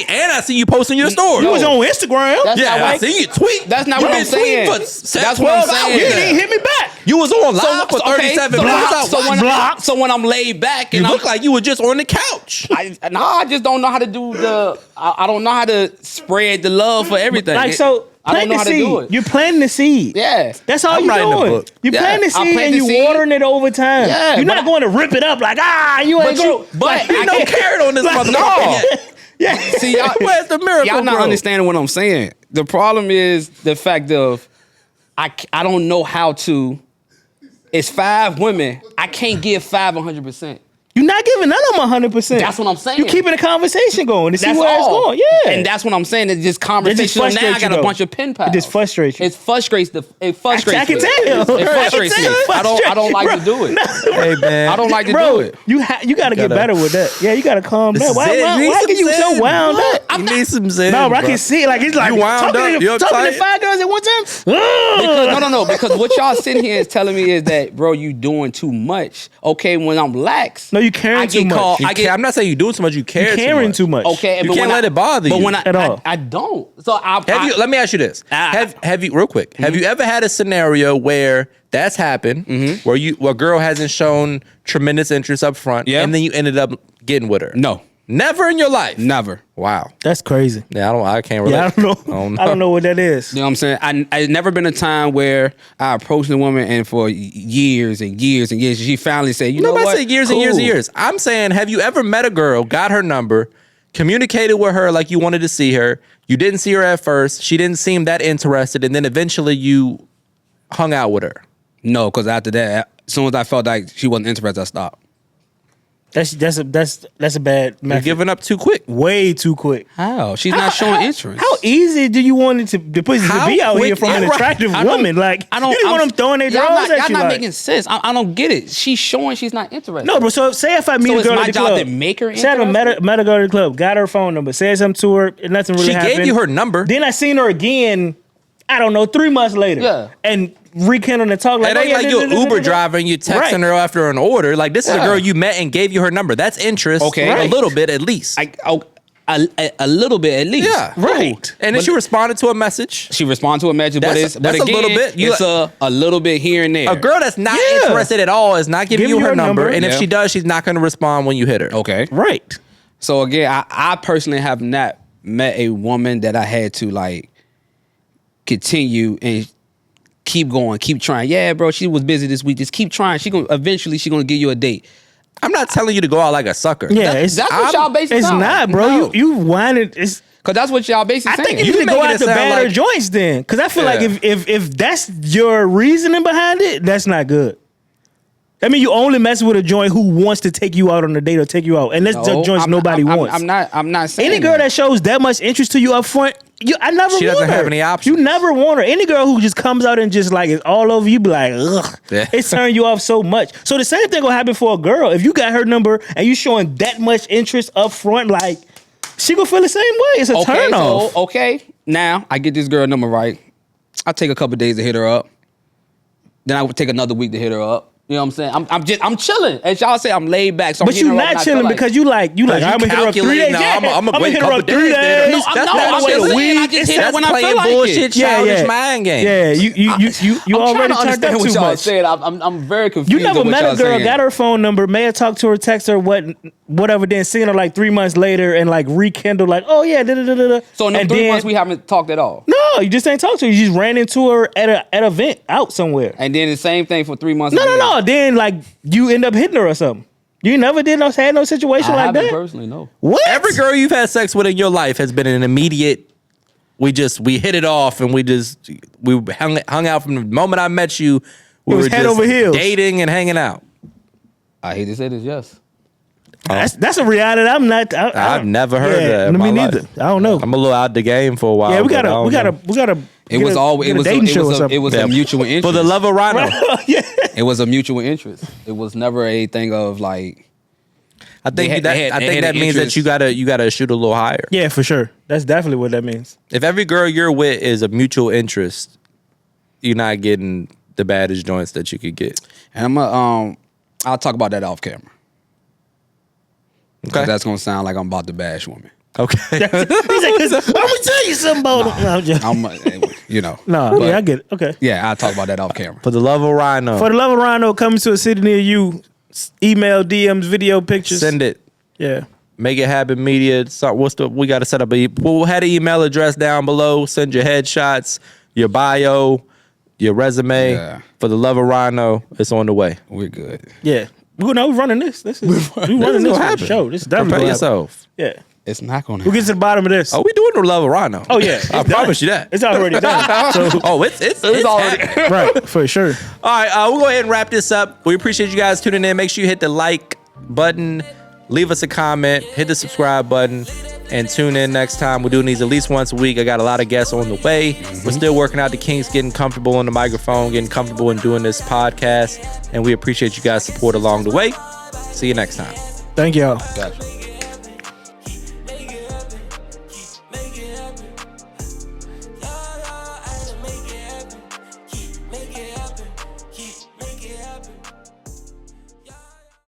B: and I see you posting your story.
D: You was on Instagram.
A: That's
B: Yeah,
A: not
B: I
A: what
B: see you tweet.
A: That's not
B: You
A: what I'm
B: been tweeting
A: saying.
B: for
A: That's what I'm
B: 12
A: saying.
B: hours.
D: You didn't hit me back.
B: You was on live for 37 minutes.
A: So when I'm laid back
B: You
A: and
B: look like you were just on the couch.
A: I just don't know how to do I don't know how to spread the love for everything.
D: Like, so
A: I don't
D: plant
A: know
D: the
A: how to
D: seed.
A: do it.
D: You're planting the seed.
A: Yeah.
D: That's all
B: I'm
D: you're
B: writing a
D: doing.
B: book.
D: You
A: Yeah,
D: plant the
A: I
D: seed
A: plant
D: and
A: the
D: you
A: seed.
D: watering it over time.
A: Yeah,
D: You're
A: but
D: not going to rip it up like, you ain't going.
A: But
B: You no carrot on this motherfucker.
A: no.
D: Yeah.
A: See, y'all,
B: Where's the miracle,
A: y'all not
B: bro?
A: understanding what I'm saying. The problem is the fact of I don't know how to. It's 5 women. I can't give 5 100%.
D: You're not giving none of them 100%.
A: That's what I'm saying.
D: You're keeping the conversation going to see
A: That's
D: where
A: all.
D: it's going. Yeah.
A: And that's what I'm saying. It's just
D: That
A: conversation.
D: just
A: Now I
D: frustrates
A: got
D: you,
A: a
D: though.
A: bunch of pen pals.
D: It just frustrates you.
A: It frustrates
D: I can
A: me.
D: tell.
A: It frustrates me. I don't like to do it.
B: Hey, man.
A: I don't like to
D: Bro,
A: do it.
D: you got to get
B: Gotta-
D: better with that. Yeah, you got to calm down. Why
B: Zen, you need
D: can
B: some
D: you so
B: zen.
D: wound
B: What?
D: up?
B: You need some zen.
D: No, bro, I can see it. Like, it's like
B: You wound
D: talking
B: up?
D: to
B: You
D: talking to
B: uptight?
D: 5 girls at one time.
A: Because, no. Because what y'all sitting here is telling me is that, bro, you doing too much. Okay, when I'm lax,
D: No, you caring
A: I
D: too
A: get
D: much.
A: called.
B: You I'm not saying you doing too much. You care
D: You caring
B: too
D: too much.
A: Okay,
B: You
A: but
B: can't
A: when
B: let it bother you.
A: But when
D: At all.
A: I don't. So
B: Have you? Let me ask you this: Have you real quick? Have you ever had a scenario where that's happened, where a girl hasn't shown tremendous interest up front,
A: Yeah.
B: and then you ended up getting with her?
A: No,
B: Never in your life.
A: never.
B: Wow.
D: That's crazy.
B: Yeah, I can't relate.
D: Yeah, I don't know. I don't know what that is.
A: You know what I'm saying? I never been a time where I approached a woman and for years and years and years, she finally said, you know
B: Nobody
A: what?
B: say years and years and
A: Cool.
B: years. I'm saying, have you ever met a girl, got her number, communicated with her like you wanted to see her? You didn't see her at first. She didn't seem that interested, and then eventually you hung out with her.
A: No, because after that, as soon as I felt like she wasn't interested, I stopped.
D: That's a bad
B: You're
D: method.
B: giving up too quick.
D: Way too quick.
A: How? She's not showing interest.
D: How easy do you want it to the pussy to
B: How
D: be out here
B: quick-
D: from an
B: Yeah, right.
D: attractive
A: I don't-
D: woman? Like
A: I don't.
D: you just want them throwing their
A: y'all
D: drawers
A: not,
D: at you.
A: Y'all not
D: like,
A: making sense. I don't get it. She's showing she's not interested.
D: no, bro. So say if I meet
A: So
D: a
A: it's
D: girl
A: my
D: at the
A: job
D: club,
A: to make her
D: say I
A: interested?
D: met a girl at the club, got her phone number, said something to her, and nothing really
B: She
D: happened.
B: gave you her number.
D: Then I seen her again. I don't know, 3 months later.
A: Yeah.
D: And rekindling the talk. Like,
B: It ain't like you're an Uber driver and you texting
D: Right.
B: her after an order. Like, this is a
A: Yeah.
B: girl you met and gave you her number. That's interest.
A: Okay.
B: A
A: Right.
B: little bit at least.
A: A little bit at least.
B: Yeah.
D: Right.
B: And then she responded to a message.
A: She responded to a message, but
B: That's-
A: it's
B: that's a
A: again,
B: little bit. You
A: it's a little bit here and there.
B: A girl that's not
D: Yeah.
B: interested at all is not giving
D: Give
B: you
D: you
B: her
D: her
B: number.
D: number.
B: And if
A: Yeah.
B: she does, she's not going to respond when you hit her.
A: Okay.
D: Right.
A: So again, I personally have not met a woman that I had to like continue and keep going, keep trying. Yeah, bro, she was busy this week. Just keep trying. Eventually she gonna give you a date.
B: I'm not telling you to go out like a sucker.
D: Yeah,
A: That's what y'all basically
D: It's
A: sound
D: not,
A: like.
D: bro.
A: No.
D: You whining. It's.
A: Cause that's what y'all basically
D: I
A: saying.
D: think you
B: You
D: need to go
B: making
D: out
B: it
D: to
B: sound
D: better
B: like-
D: joints then, because I feel like
A: Yeah.
D: if that's your reasoning behind it, that's not good. I mean, you only mess with a joint who wants to take you out on a date or take you out, and that's the joints nobody wants.
A: I'm not saying
D: Any girl that shows that much interest to you up front, I never
B: She
D: want
B: doesn't
D: her.
B: have any options.
D: You never want her. Any girl who just comes out and just like is all over you, be like, ugh.
B: Yeah.
D: It's turning you off so much. So the same thing will happen for a girl. If you got her number and you showing that much interest up front, like she gonna feel the same way. It's a
A: Okay,
D: turn
A: so
D: off.
A: okay, now I get this girl number right. I take a couple days to hit her up. Then I would take another week to hit her up. You know what I'm saying? I'm chilling. As y'all say, I'm laid back. So I'm
D: But
A: hitting
D: you
A: her up when
D: not
A: I feel
D: chilling
A: like-
D: because you like
B: you
D: I'm gonna hit her up 3 days.
B: calculating,
D: Yeah,
B: nah, I'ma wait a
D: hit her
B: couple
D: up 3
B: days, then-
D: days.
B: No, I'm
D: That's
A: just
D: a
A: saying,
D: week.
A: I just hit her
B: That's
A: when I
B: playing
A: feel like
B: bullshit,
A: it.
B: childish mind games.
D: Yeah, you
A: I'm
D: already
A: trying to
D: turned
A: understand
D: up
A: what
D: too
A: y'all
D: much.
A: said. I'm very confused.
D: You never
A: with what
D: met a
A: y'all
D: girl,
A: saying.
D: got her phone number, may have talked to her, text her, whatever, then seen her like 3 months later and like rekindle, like, oh yeah, da da da da.
A: So in the
D: and
A: 3
D: then-
A: months we haven't talked at all.
D: No, No, you just ain't talk to her. You just ran into her at an event out somewhere.
A: And then the same thing for 3 months.
D: No. Then like you end up hitting her or something. You never had no situation
A: I
D: like
A: haven't
D: that.
A: personally, no.
D: What?
B: Every girl you've had sex with in your life has been an immediate. We hit it off and we hung out from the moment I met you. We
D: It was
B: were
D: head
B: just
D: over heels.
B: dating and hanging out.
A: I hate to say this, yes.
D: That's a reality. I'm not.
B: I've never heard that in
D: Me
B: my
D: neither.
B: life.
D: I don't know.
B: I'm a little out the game for a while.
D: Yeah, we
B: but I don't know.
D: gotta.
A: It was always
D: a dating show or something.
A: it was
B: Yeah.
A: a mutual interest.
B: For the love of Rhino.
A: It was a mutual interest. It was never a thing of like.
B: I think
A: They had
B: that
A: an
B: means that
A: interest.
B: you gotta shoot a little higher.
D: Yeah, for sure. That's definitely what that means.
B: If every girl you're with is a mutual interest, you're not getting the baddest joints that you could get.
A: And I'll talk about that off camera.
B: Okay.
A: That's gonna sound like I'm about to bash women.
B: Okay.
D: He's like, I'm gonna tell you something about him. No, I'm just-
A: No.
D: yeah, I get it. Okay.
A: Yeah, I'll talk about that off camera.
B: For the love of Rhino,
D: For the love of Rhino, coming to a city near you. Email, DMs, video, pictures.
B: send it.
D: Yeah.
B: Make it happen. Media. So we got to set up we'll have the email address down below. Send your headshots, your bio, your resume.
A: Yeah.
B: For the love of Rhino, it's on the way.
A: We're good.
D: Yeah. We're running this. We running this
B: gonna
D: for the
B: happen.
D: show. This is
B: Prepare
D: definitely gonna happen.
B: yourself.
D: Yeah.
A: It's not gonna.
D: We'll get to the bottom of this.
B: Oh, we doing the love of Rhino.
D: Oh, yeah.
B: I
D: It's
B: promise
D: done.
B: you that.
D: It's already done. So,
B: Oh, it's
A: already-
B: happening.
D: right, for sure.
B: All right, we'll go ahead and wrap this up. We appreciate you guys tuning in. Make sure you hit the like button, leave us a comment, hit the subscribe button, and tune in next time. We're doing these at least once a week. I got a lot of guests on the way. We're still working out the kinks, getting comfortable on the microphone, getting comfortable in doing this podcast, and we appreciate you guys' support along the way. See you next time.
D: Thank y'all.
A: Gotcha.